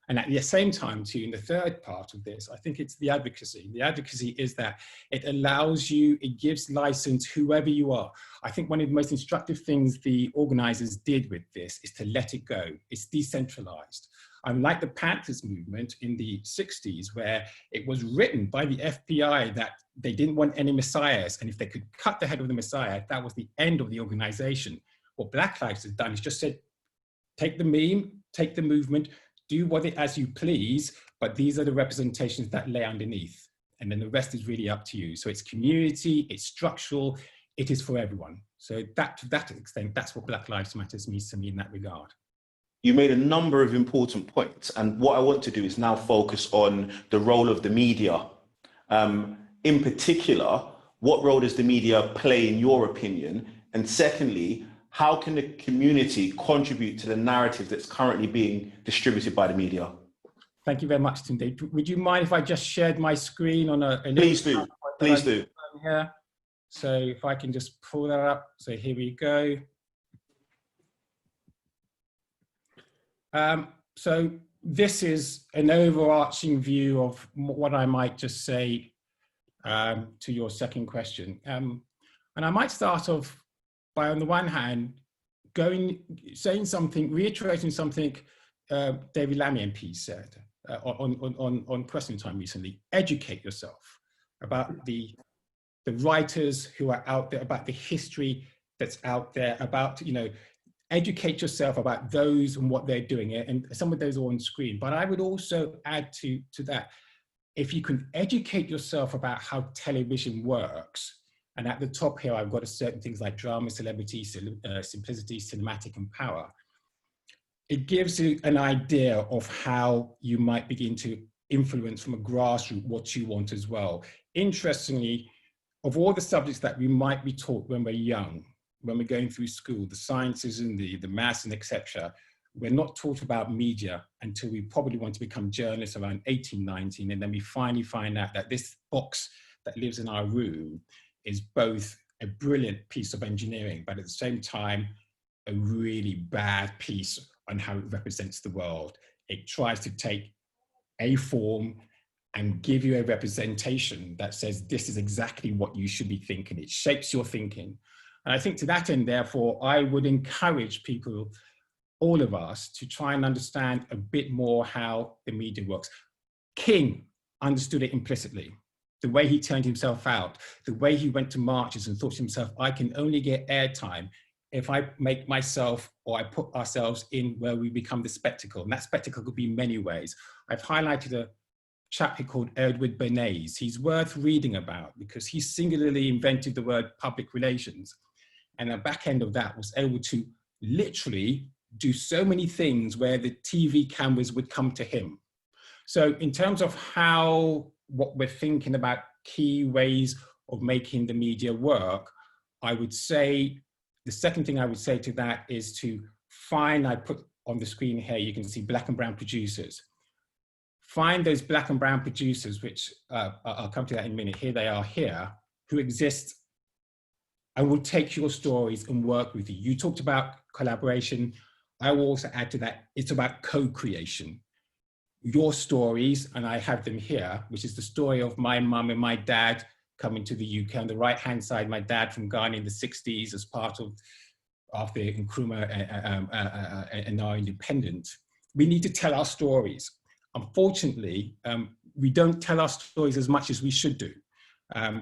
And at the same time, too, in the third part of this, I think it's the advocacy. The advocacy is that it allows you, it gives license whoever you are. I think one of the most instructive things the organizers did with this is to let it go. It's decentralized. Unlike the Panthers movement in the 60s, where it was written by the FBI that they didn't want any messiahs, and if they could cut the head of the messiah, that was the end of the organization. What Black Lives has done is just said, take the meme, take the movement, do what it as you please, but these are the representations that lay underneath. And then the rest is really up to you. So it's community, it's structural, it is for everyone. So that, to that extent, that's what Black Lives Matter means to me in that regard. You made a number of important points, and what I want to do is now focus on the role of the media. In particular, what role does the media play in your opinion? And secondly, how can the community contribute to the narrative that's currently being distributed by the media? Thank you very much, Tunde. Would you mind if I just shared my screen on a Please do, please do. Here. So if I can just pull that up. So here we go. So this is an overarching view of what I might just say to your second question. And I might start off by, on the one hand, saying something, reiterating something David Lammy MP said on Question Time recently. Educate yourself about the writers who are out there, about the history that's out there, about, you know, educate yourself about those and what they're doing. And some of those are on screen. But I would also add to that, if you can educate yourself about how television works, and at the top here, I've got certain things like drama, celebrity, simplicity, cinematic, and power. It gives you an idea of how you might begin to influence from a grassroots what you want as well. Interestingly, of all the subjects that we might be taught when we're young, when we're going through school, the sciences and the maths and etc., we're not taught about media until we probably want to become journalists around 18, 19, and then we finally find out that this box that lives in our room is both a brilliant piece of engineering, but at the same time, a really bad piece on how it represents the world. It tries to take a form and give you a representation that says, this is exactly what you should be thinking. It shapes your thinking. And I think to that end, therefore, I would encourage people, all of us, to try and understand a bit more how the media works. King understood it implicitly. The way he turned himself out, the way he went to marches and thought to himself, I can only get airtime if I make myself or I put ourselves in where we become the spectacle. And that spectacle could be many ways. I've highlighted a chap called Edward Bernays. He's worth reading about because he singularly invented the word public relations. And the back end of that was able to literally do so many things where the TV cameras would come to him. So in terms of what we're thinking about key ways of making the media work, I would say, the second thing I would say to that is to find, I put on the screen here, you can see Black and brown producers. Find those Black and brown producers, which I'll come to that in a minute, here they are here, who exist and will take your stories and work with you. You talked about collaboration. I will also add to that, it's about co-creation. Your stories, and I have them here, which is the story of my mum and my dad coming to the UK. On the right-hand side, my dad from Ghana in the 60s as part of after Nkrumah and our independence. We need to tell our stories. Unfortunately, we don't tell our stories as much as we should do.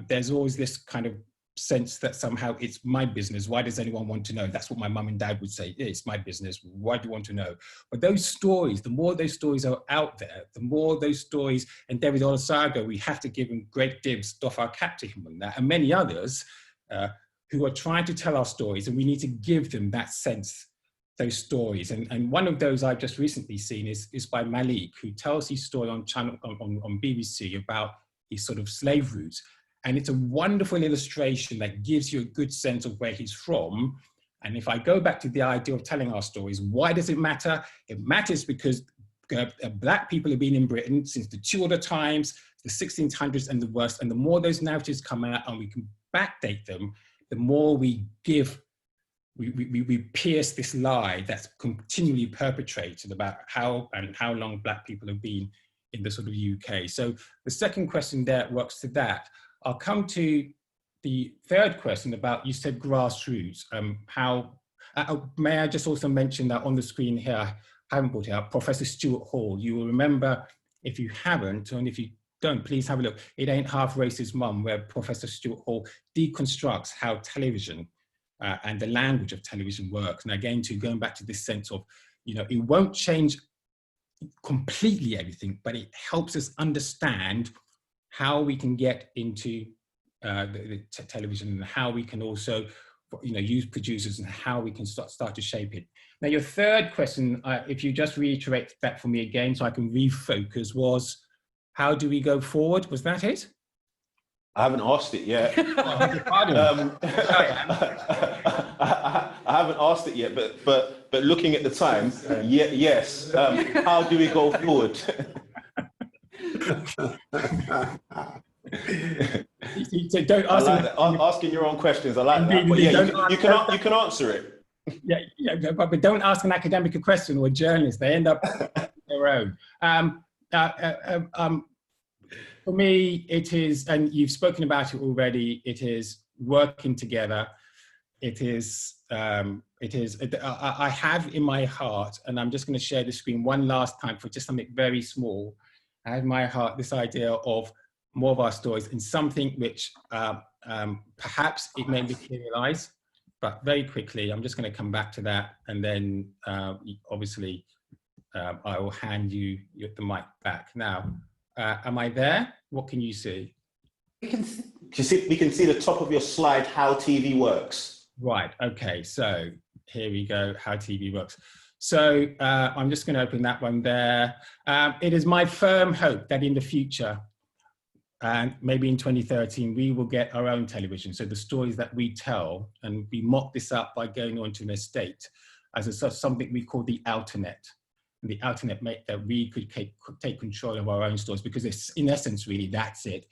There's always this kind of sense that somehow it's my business. Why does anyone want to know? That's what my mum and dad would say. It's my business. Why do you want to know? But those stories, the more those stories are out there, the more those stories, and David Olusoga, we have to give him great dibs, doff our cap to him on that, and many others who are trying to tell our stories, and we need to give them that sense, those stories. And one of those I've just recently seen is by Malik, who tells his story on BBC about his sort of slave routes. And it's a wonderful illustration that gives you a good sense of where he's from. And if I go back to the idea of telling our stories, why does it matter? It matters because Black people have been in Britain since the Tudor times, the 1600s and the worst. And the more those narratives come out and we can backdate them, the more we pierce this lie that's continually perpetrated about how long Black people have been in the sort of UK. So the second question there works to that. I'll come to the third question about, you said grassroots. May I just also mention that on the screen here, I haven't brought it up, Professor Stuart Hall. You will remember, if you haven't, and if you don't, please have a look. It Ain't Half Racist, Mum, where Professor Stuart Hall deconstructs how television and the language of television works. And again, going back to this sense of, it won't change completely everything, but it helps us understand how we can get into the television, and how we can also, use producers, and how we can start to shape it. Now, your third question, if you just reiterate that for me again, so I can refocus, was how do we go forward? Was that it? I haven't asked it yet. I haven't asked it yet, but looking at the time, yes. How do we go forward? So don't ask asking your own questions. I like that. But yeah, you can answer it. Yeah, but don't ask an academic a question or a journalist. They end up their own. For me, it is, and you've spoken about it already, it is working together. I have in my heart, and I'm just going to share the screen one last time for just something very small. I have in my heart this idea of more of our stories in something which perhaps it may materialize, but very quickly, I'm just going to come back to that, and then obviously I will hand you the mic back. Now, am I there? What can you see? We can see the top of your slide, how TV works. Right, okay, so here we go, how TV works. So I'm just going to open that one there. It is my firm hope that in the future, and maybe in 2013, we will get our own television. So the stories that we tell, and we mock this up by going onto an estate as something we call the Alternet. And the Alternet meant that we could take control of our own stories, because it's, in essence, really, that's it.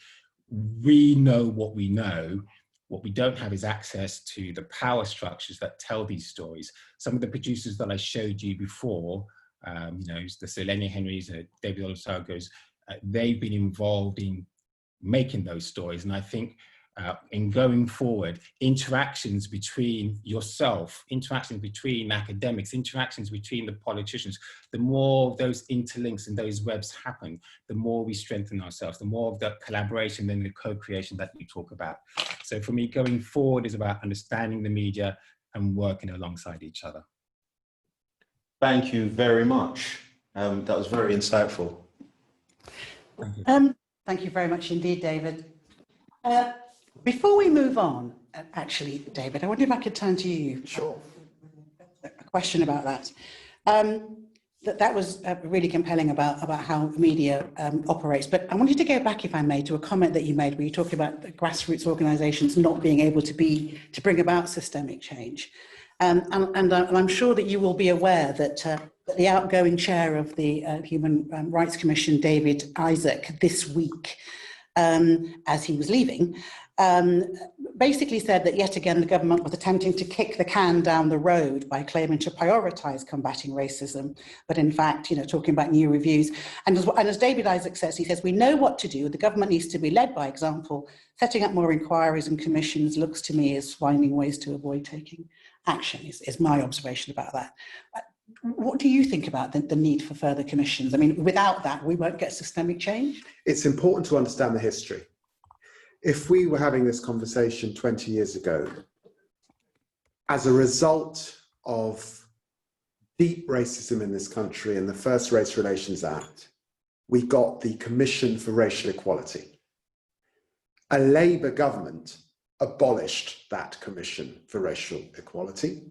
We know what we know. What we don't have is access to the power structures that tell these stories. Some of the producers that I showed you before, the Selene Henrys, David Lammy, they've been involved in making those stories. And I think in going forward, interactions between yourself, interactions between academics, interactions between the politicians, the more those interlinks and those webs happen, the more we strengthen ourselves, the more of the collaboration and the co-creation that you talk about. So for me, going forward is about understanding the media and working alongside each other. Thank you very much. That was very insightful. Thank you very much indeed, David. Before we move on, actually, David, I wonder if I could turn to you. Sure. A question about that. That was really compelling about how media operates. But I wanted to go back, if I may, to a comment that you made where you talked about the grassroots organisations not being able to bring about systemic change. And I'm sure that you will be aware that the outgoing chair of the Human Rights Commission, David Isaac, this week, as he was leaving, basically said that yet again the government was attempting to kick the can down the road by claiming to prioritise combating racism, but in fact, talking about new reviews. And as David Isaac says, he says, we know what to do. The government needs to be led by example. Setting up more inquiries and commissions looks to me as finding ways to avoid taking action, is my observation about that. What do you think about the need for further commissions? I mean, without that, we won't get systemic change. It's important to understand the history. If we were having this conversation 20 years ago, as a result of deep racism in this country and the first Race Relations Act, we got the Commission for Racial Equality. A Labour government abolished that Commission for Racial Equality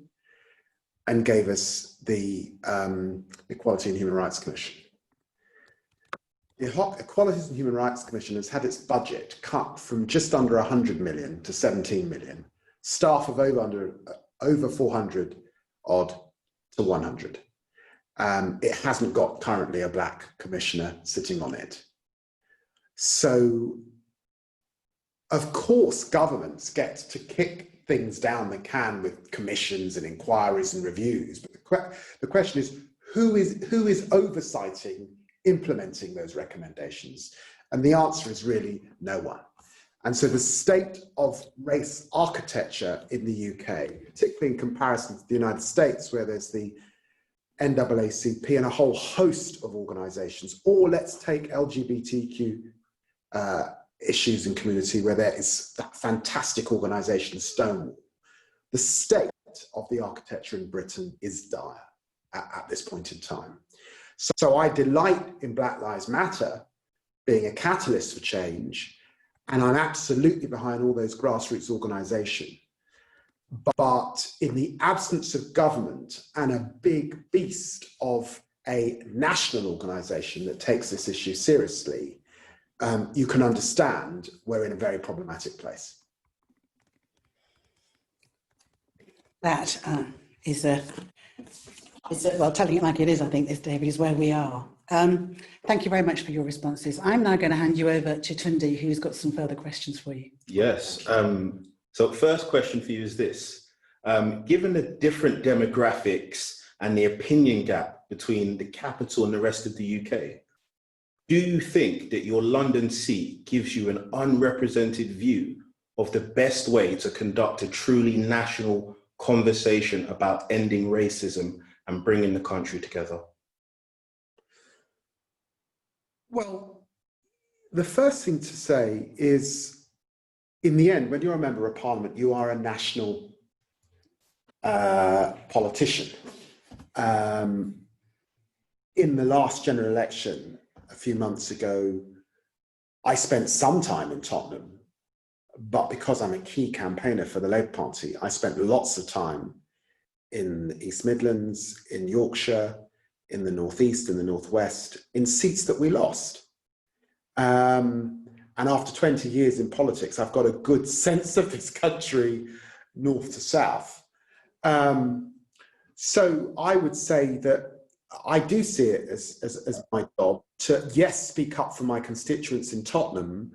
and gave us the Equality and Human Rights Commission. The Equalities and Human Rights Commission has had its budget cut from just under 100 million to 17 million, staff of over 400 odd to 100. It hasn't got currently a black commissioner sitting on it. So, of course, governments get to kick things down the can with commissions and inquiries and reviews. But the question is, who is oversighting implementing those recommendations? And the answer is really no one. And so the state of race architecture in the UK, particularly in comparison to the United States, where there's the NAACP and a whole host of organizations, or let's take LGBTQ issues in community, where there is that fantastic organization Stonewall. The state of the architecture in Britain is dire at this point in time. So I delight in Black Lives Matter being a catalyst for change, and I'm absolutely behind all those grassroots organizations. But in the absence of government and a big beast of a national organization that takes this issue seriously, you can understand we're in a very problematic place. That well, telling it like it is, I think this, David, is where we are. Thank you very much for your responses. I'm now going to hand you over to Tunde, who's got some further questions for you. Yes. So first question for you is this. Given the different demographics and the opinion gap between the capital and the rest of the UK, do you think that your London seat gives you an unrepresented view of the best way to conduct a truly national conversation about ending racism and bringing the country together? Well, the first thing to say is, in the end, when you're a member of parliament, you are a national politician. In the last general election a few months ago, I spent some time in Tottenham, but because I'm a key campaigner for the Labour Party, I spent lots of time in the East Midlands, in Yorkshire, in the Northeast, in the Northwest, in seats that we lost. And after 20 years in politics, I've got a good sense of this country, north to south. So I would say that I do see it as my job to, yes, speak up for my constituents in Tottenham,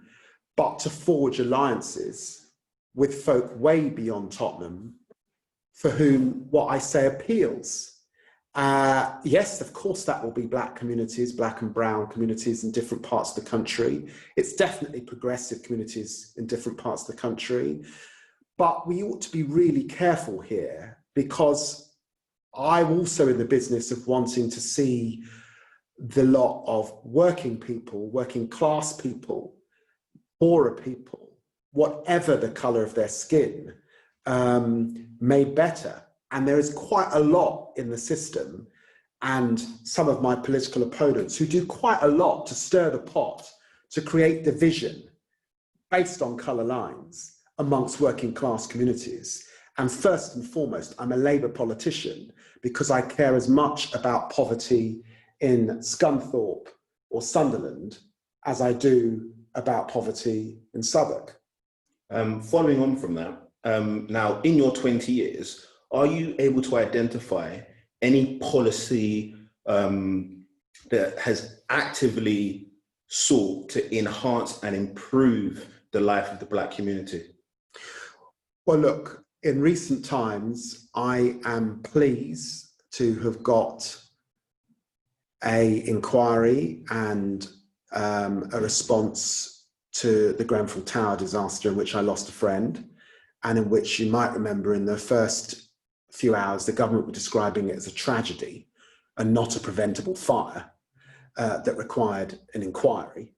but to forge alliances with folk way beyond Tottenham for whom what I say appeals. Yes, of course, that will be black communities, black and brown communities in different parts of the country. It's definitely progressive communities in different parts of the country. But we ought to be really careful here, because I'm also in the business of wanting to see the lot of working people, working class people, poorer people, whatever the colour of their skin, made better. And there is quite a lot in the system, and some of my political opponents who do quite a lot to stir the pot, to create division based on colour lines amongst working class communities. And first and foremost, I'm a Labour politician because I care as much about poverty in Scunthorpe or Sunderland as I do about poverty in Southwark. Following on from that, now in your 20 years, are you able to identify any policy that has actively sought to enhance and improve the life of the Black community? Well, look, in recent times, I am pleased to have got an inquiry and a response to the Grenfell Tower disaster, in which I lost a friend, and in which you might remember in the first few hours, the government were describing it as a tragedy and not a preventable fire that required an inquiry.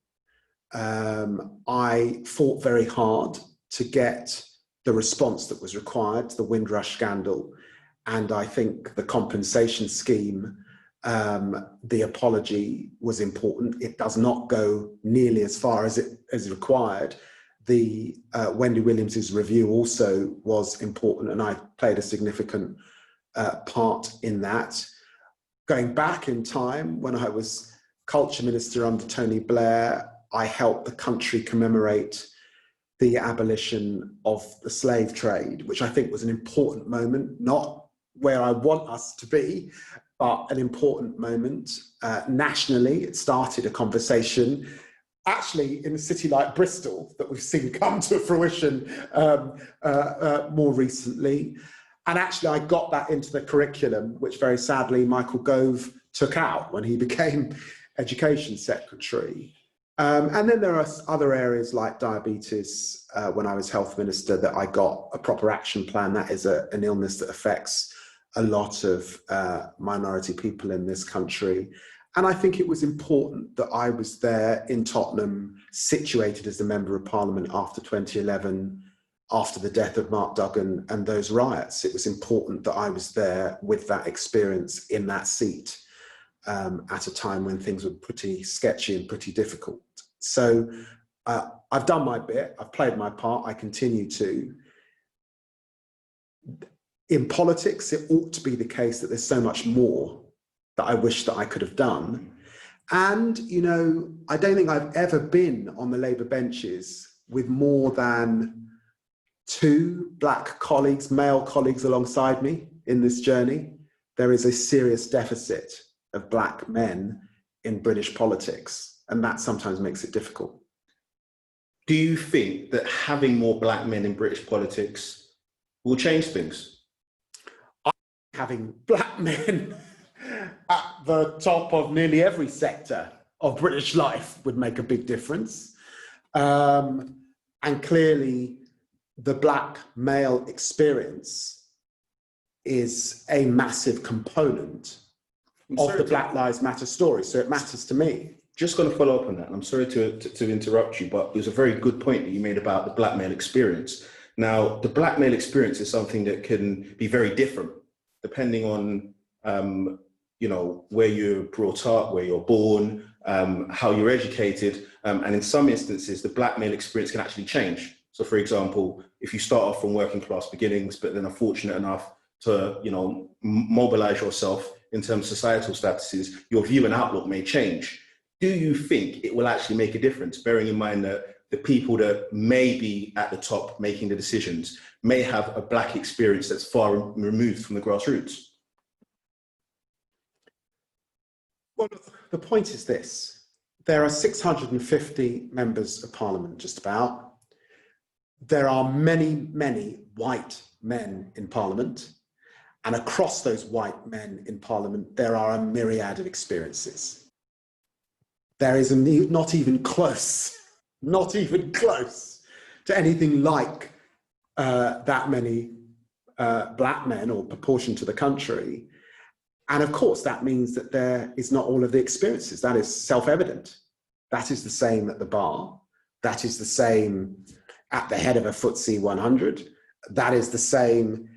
I fought very hard to get the response that was required to the Windrush scandal, and I think the compensation scheme, the apology was important. It does not go nearly as far as it is required. The Wendy Williams's review also was important, and I played a significant part in that. Going back in time, when I was Culture Minister under Tony Blair, I helped the country commemorate the abolition of the slave trade, which I think was an important moment, not where I want us to be, but an important moment. Nationally, it started a conversation, actually in a city like Bristol, that we've seen come to fruition more recently. And actually, I got that into the curriculum, which very sadly Michael Gove took out when he became Education Secretary. And then there are other areas like diabetes. When I was Health Minister, that I got a proper action plan. That is an illness that affects a lot of minority people in this country. And I think it was important that I was there in Tottenham, situated as the Member of Parliament after 2011, after the death of Mark Duggan and those riots. It was important that I was there with that experience in that seat at a time when things were pretty sketchy and pretty difficult. So I've done my bit, I've played my part, I continue to. In politics, it ought to be the case that there's so much more that I wish that I could have done. And, you know, I don't think I've ever been on the Labour benches with more than 2 black colleagues, male colleagues alongside me in this journey. There is a serious deficit of black men in British politics, and that sometimes makes it difficult. Do you think that having more black men in British politics will change things? Having black men at the top of nearly every sector of British life would make a big difference. And clearly, the black male experience is a massive component of the Black Lives Matter story, so it matters to me. Just going to follow up on that, and I'm sorry to interrupt you, but it was a very good point that you made about the black male experience. Now, the black male experience is something that can be very different depending on, you know, where you're brought up, where you're born, how you're educated, and in some instances, the black male experience can actually change. So, for example, if you start off from working class beginnings, but then are fortunate enough to, you know, mobilize yourself in terms of societal statuses, your view and outlook may change. Do you think it will actually make a difference, bearing in mind that the people that may be at the top making the decisions may have a black experience that's far removed from the grassroots? Well, the point is this. There are 650 members of Parliament, just about. There are many, many white men in Parliament. And across those white men in Parliament, there are a myriad of experiences. There is not even close to anything like that many black men, or proportion to the country. And of course, that means that there is not all of the experiences. That is self-evident. That is the same at the bar. That is the same at the head of a FTSE 100. That is the same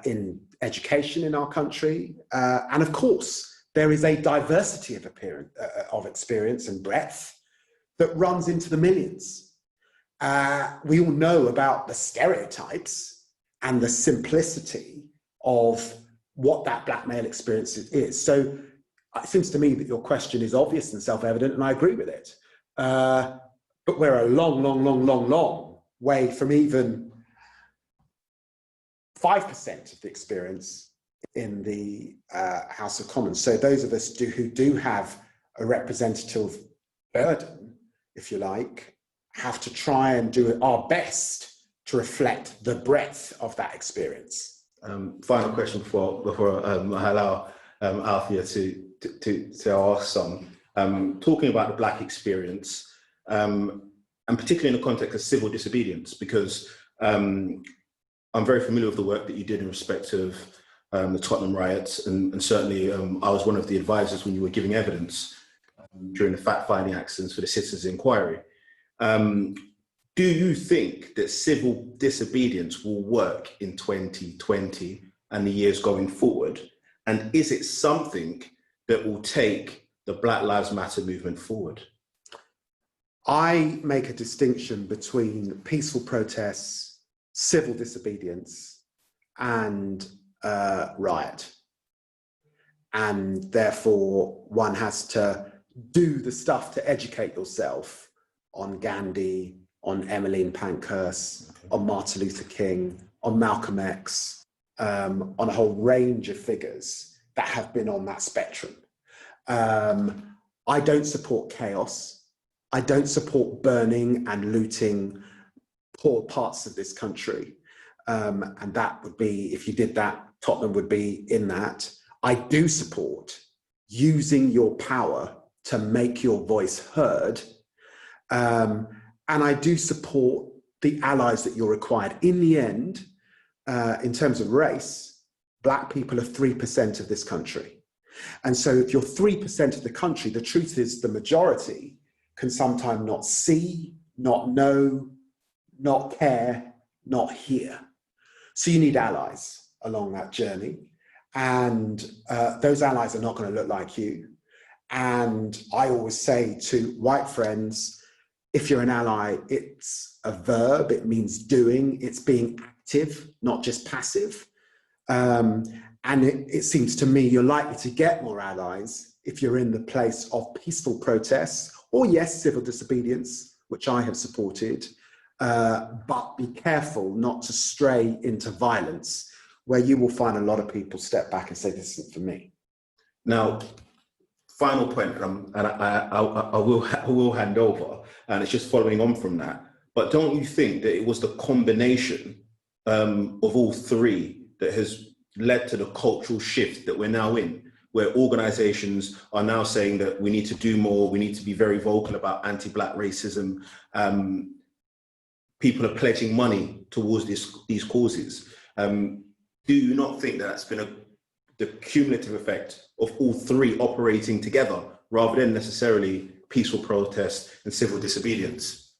in education in our country. And of course, there is a diversity of experience and breadth that runs into the millions. We all know about the stereotypes and the simplicity of what that black male experience is. So it seems to me that your question is obvious and self-evident, and I agree with it. But we're a long way from even 5% of the experience in the House of Commons. So those of us who do have a representative burden, if you like, have to try and do our best to reflect the breadth of that experience. Final question before I allow Althea to ask some. Talking about the black experience, and particularly in the context of civil disobedience, because I'm very familiar with the work that you did in respect of the Tottenham riots, and certainly I was one of the advisors when you were giving evidence during the fact-finding actions for the Citizens' Inquiry. Do you think that civil disobedience will work in 2020 and the years going forward? And is it something that will take the Black Lives Matter movement forward? I make a distinction between peaceful protests, civil disobedience, and riot. And therefore, one has to do the stuff to educate yourself on Gandhi, on Emmeline Pankhurst, on Martin Luther King, on Malcolm X, on a whole range of figures that have been on that spectrum. I don't support chaos. I don't support burning and looting poor parts of this country. And that would be, if you did that, Tottenham would be in that. I do support using your power to make your voice heard. And I do support the allies that you're required. In the end, in terms of race, Black people are 3% of this country. And so if you're 3% of the country, the truth is the majority can sometimes not see, not know, not care, not hear. So you need allies along that journey. And those allies are not going to look like you. And I always say to white friends, if you're an ally, it's a verb, it means doing, it's being active, not just passive. And it seems to me you're likely to get more allies if you're in the place of peaceful protests, or yes, civil disobedience, which I have supported, but be careful not to stray into violence, where you will find a lot of people step back and say, this isn't for me. Now, final point, and I will hand over, and it's just following on from that. But don't you think that it was the combination of all three that has led to the cultural shift that we're now in, where organizations are now saying that we need to do more, we need to be very vocal about anti-Black racism. People are pledging money towards these causes. Do you not think that that's been the cumulative effect of all three operating together rather than necessarily peaceful protest and civil disobedience?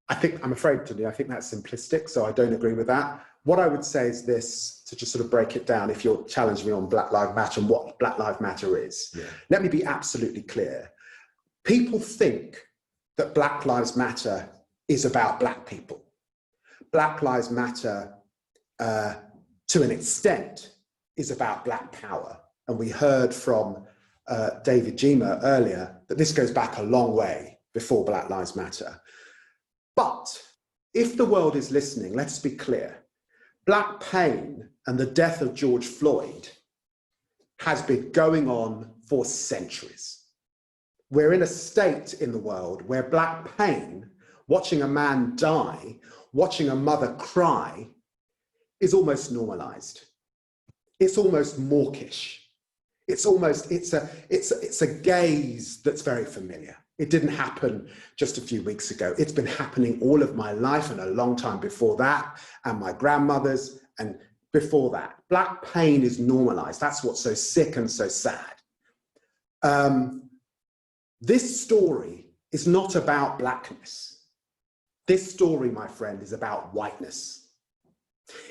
I'm afraid, Tunde, I think that's simplistic, so I don't agree with that. What I would say is this, to just sort of break it down, if you're challenging me on Black Lives Matter and what Black Lives Matter is. Yeah. Let me be absolutely clear. People think that Black Lives Matter is about Black people. Black Lives Matter, to an extent, is about Black power. And we heard from David Gima earlier that this goes back a long way before Black Lives Matter. But if the world is listening, let's be clear. Black pain and the death of George Floyd has been going on for centuries. We're in a state in the world where Black pain, watching a man die, watching a mother cry, is almost normalized. It's almost mawkish. It's a gaze that's very familiar. It didn't happen just a few weeks ago. It's been happening all of my life and a long time before that, and my grandmother's, and before that. Black pain is normalized. That's what's so sick and so sad. This story is not about Blackness. This story, my friend, is about whiteness.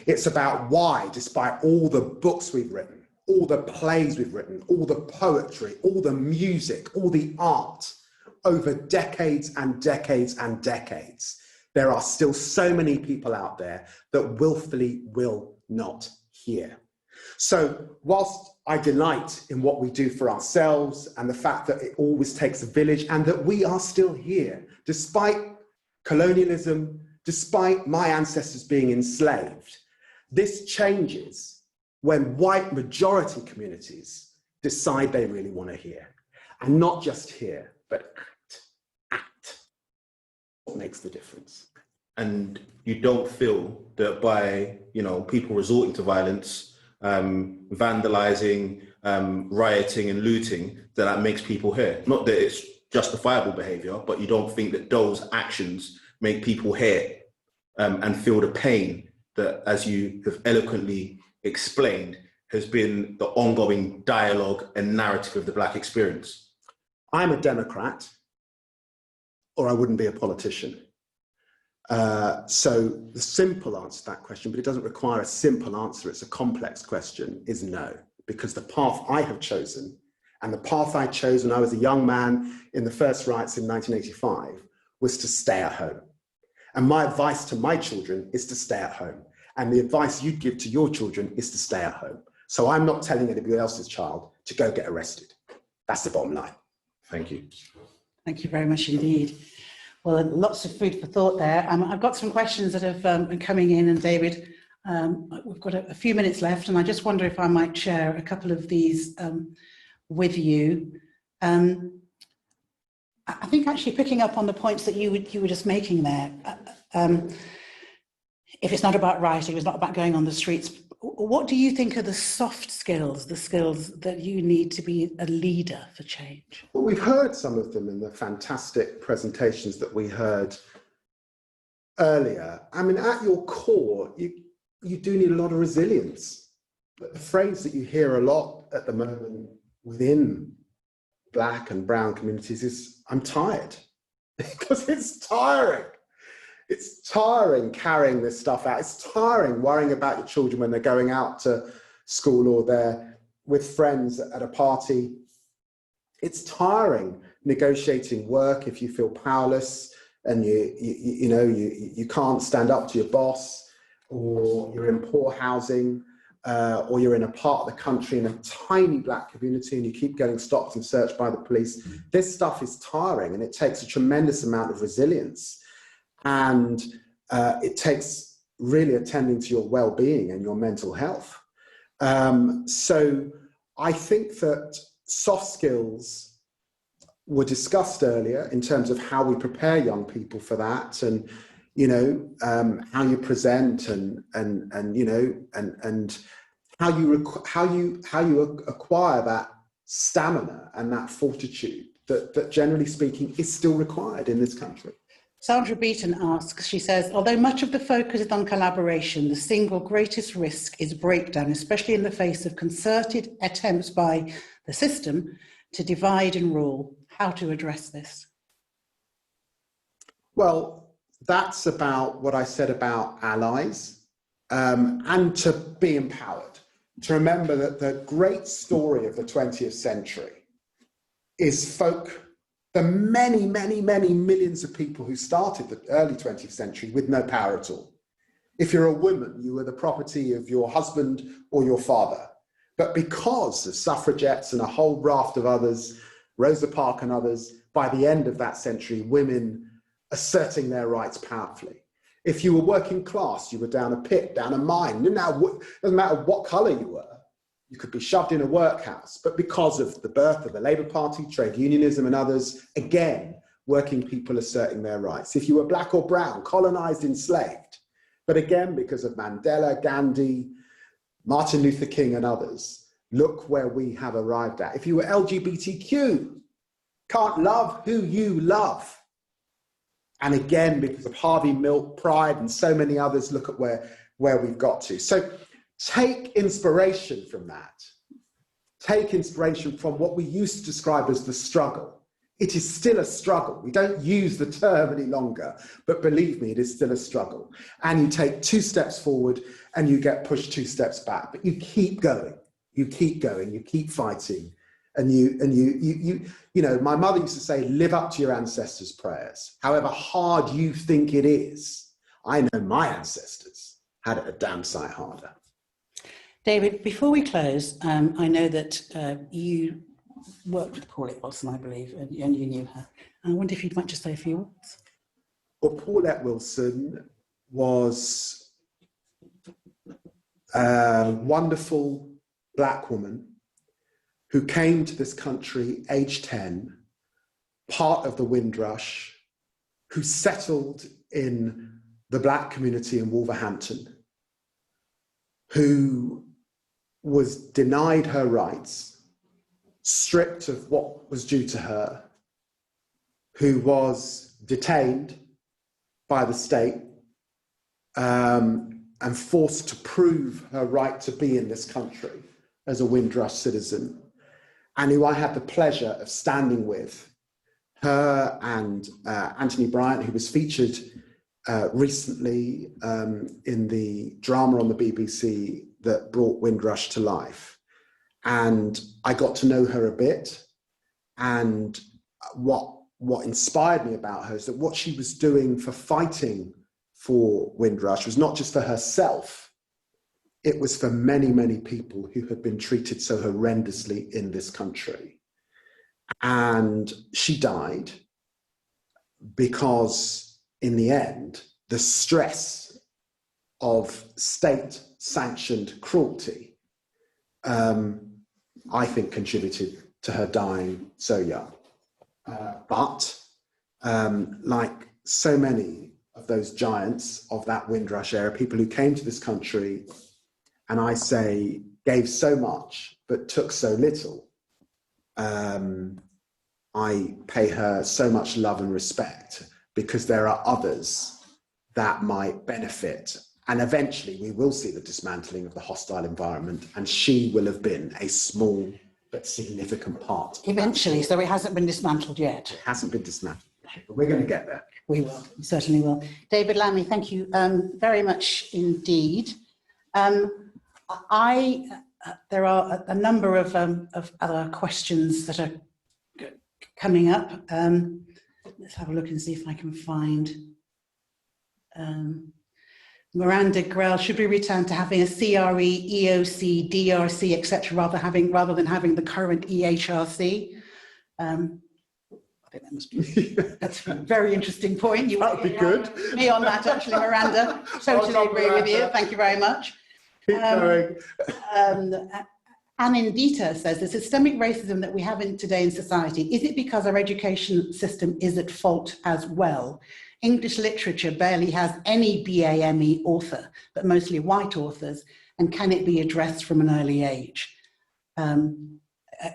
It's about why, despite all the books we've written, all the plays we've written, all the poetry, all the music, all the art, over decades and decades and decades, there are still so many people out there that willfully will not hear. So whilst I delight in what we do for ourselves and the fact that it always takes a village and that we are still here, despite colonialism, despite my ancestors being enslaved, this changes when white majority communities decide they really want to hear. And not just hear, but act. What makes the difference? And you don't feel that by, people resorting to violence, vandalizing, rioting and looting, that makes people hear. Not that it's justifiable behavior, but you don't think that those actions make people hear and feel the pain that, as you have eloquently explained, has been the ongoing dialogue and narrative of the Black experience. I'm a Democrat, or I wouldn't be a politician. So the simple answer to that question, but it doesn't require a simple answer, it's a complex question, is no. Because the path I have chosen, and the path I chose when I was a young man in the first riots in 1985, was to stay at home. And my advice to my children is to stay at home. And the advice you'd give to your children is to stay at home. So I'm not telling anybody else's child to go get arrested. That's the bottom line. Thank you. Thank you very much indeed. Well, lots of food for thought there. I've got some questions that have been coming in, and David, We've got a few minutes left, and I just wonder if I might share a couple of these with you. I think actually picking up on the points that you were just making there, if it's not about writing, it's not about going on the streets, what do you think are the soft skills, the skills that you need to be a leader for change? Well, we've heard some of them in the fantastic presentations that we heard earlier. I mean, at your core, you do need a lot of resilience. But the phrase that you hear a lot at the moment within Black and brown communities is, I'm tired, because it's tiring. It's tiring carrying this stuff out. It's tiring worrying about your children when they're going out to school or they're with friends at a party. It's tiring negotiating work if you feel powerless and you can't stand up to your boss, or you're in poor housing, or you're in a part of the country in a tiny Black community and you keep getting stopped and searched by the police. This stuff is tiring, and it takes a tremendous amount of resilience. And it takes really attending to your well-being and your mental health. So I think that soft skills were discussed earlier in terms of how we prepare young people for that, and how you present and how you acquire that stamina and that fortitude that generally speaking is still required in this country. Sandra Beaton asks, she says, although much of the focus is on collaboration, the single greatest risk is breakdown, especially in the face of concerted attempts by the system to divide and rule. How to address this? Well, that's about what I said about allies, and to be empowered. To remember that the great story of the 20th century is the many, many, many millions of people who started the early 20th century with no power at all. If you're a woman, you were the property of your husband or your father. But because of suffragettes and a whole raft of others, Rosa Parks and others, by the end of that century, women asserting their rights powerfully. If you were working class, you were down a pit, down a mine. Now, doesn't matter what colour you were, you could be shoved in a workhouse. But because of the birth of the Labour Party, trade unionism and others, again, working people asserting their rights. If you were Black or brown, colonised, enslaved, but again, because of Mandela, Gandhi, Martin Luther King and others, look where we have arrived at. If you were LGBTQ, can't love who you love. And again, because of Harvey Milk, Pride, and so many others, look at where we've got to. So take inspiration from that. Take inspiration from what we used to describe as the struggle. It is still a struggle. We don't use the term any longer, but believe me, it is still a struggle. And you take 2 steps forward and you get pushed 2 steps back, but you keep going, you keep going, you keep fighting. And my mother used to say, live up to your ancestors' prayers. However hard you think it is, I know my ancestors had it a damn sight harder. David, before we close, I know that you worked with Paulette Wilson, I believe, and you knew her. And I wonder if you'd like to say a few words. Well, Paulette Wilson was a wonderful Black woman who came to this country age 10, part of the Windrush, who settled in the Black community in Wolverhampton, who was denied her rights, stripped of what was due to her, who was detained by the state and forced to prove her right to be in this country as a Windrush citizen, and who I had the pleasure of standing with, her and Anthony Bryant, who was featured recently in the drama on the BBC that brought Windrush to life. And I got to know her a bit, and what inspired me about her is that what she was doing for fighting for Windrush was not just for herself, it was for many, many people who had been treated so horrendously in this country. And she died because, in the end, the stress of state-sanctioned cruelty, I think contributed to her dying so young. But like so many of those giants of that Windrush era, people who came to this country, and I say gave so much but took so little, I pay her so much love and respect, because there are others that might benefit. And eventually we will see the dismantling of the hostile environment, and she will have been a small but significant part. Eventually, so it hasn't been dismantled yet. It hasn't been dismantled, but we're going to get there. We will, we certainly will. David Lammy, thank you very much indeed. There are a number of other questions that are coming up. Let's have a look and see if I can find. Miranda Grell, should we return to having a CRE, EOC, DRC, etc., rather than having the current EHRC? I think that must be. That's a very interesting point. That would be good. Me on that, actually, Miranda. Totally agree with you. Thank you very much. Keep going. Anindita says, the systemic racism that we have today in society, is it because our education system is at fault as well? English literature barely has any BAME author, but mostly white authors, and can it be addressed from an early age?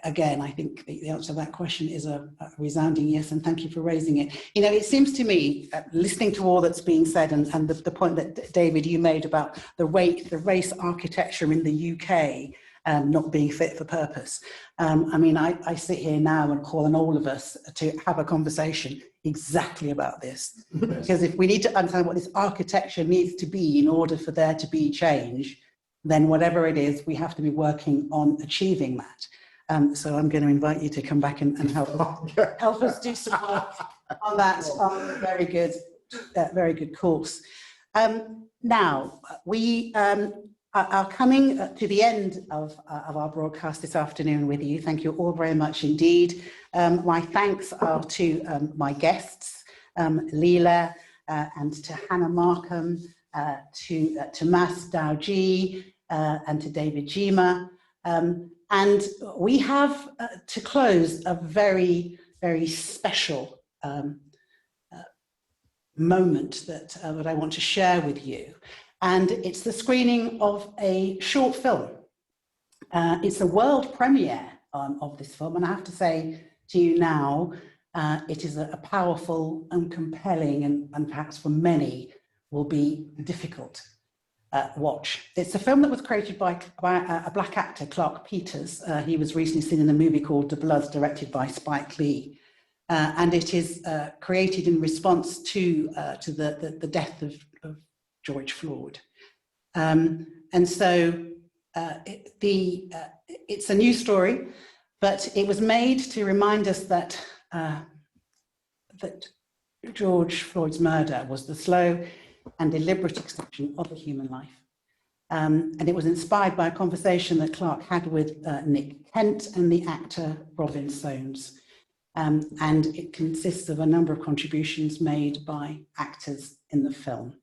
Again, I think the answer to that question is a resounding yes, and thank you for raising it. You know, it seems to me, listening to all that's being said, and the point that, David, you made about the race architecture in the UK not being fit for purpose. I mean, I sit here now and call on all of us to have a conversation exactly about this. Because if we need to understand what this architecture needs to be in order for there to be change, then whatever it is, we have to be working on achieving that. So I'm going to invite you to come back and help us do some work on that. Very good course. Now, we are coming to the end of our broadcast this afternoon with you. Thank you all very much indeed. My thanks are to my guests, Leela, and to Hannah Markham, to Mas Doughty, and to David Jima. And we have, to close, a very, very special moment that I want to share with you. And it's the screening of a short film. It's a world premiere of this film. And I have to say to you now, it is a powerful and compelling, and perhaps for many will be difficult watch. It's a film that was created by a black actor, Clark Peters. He was recently seen in a movie called The Bloods, directed by Spike Lee. And it is created in response to the death of George Floyd. And so it's a new story, but it was made to remind us that George Floyd's murder was the slow and deliberate extinction of a human life. And it was inspired by a conversation that Clark had with Nick Kent and the actor Robin Soames. And it consists of a number of contributions made by actors in the film.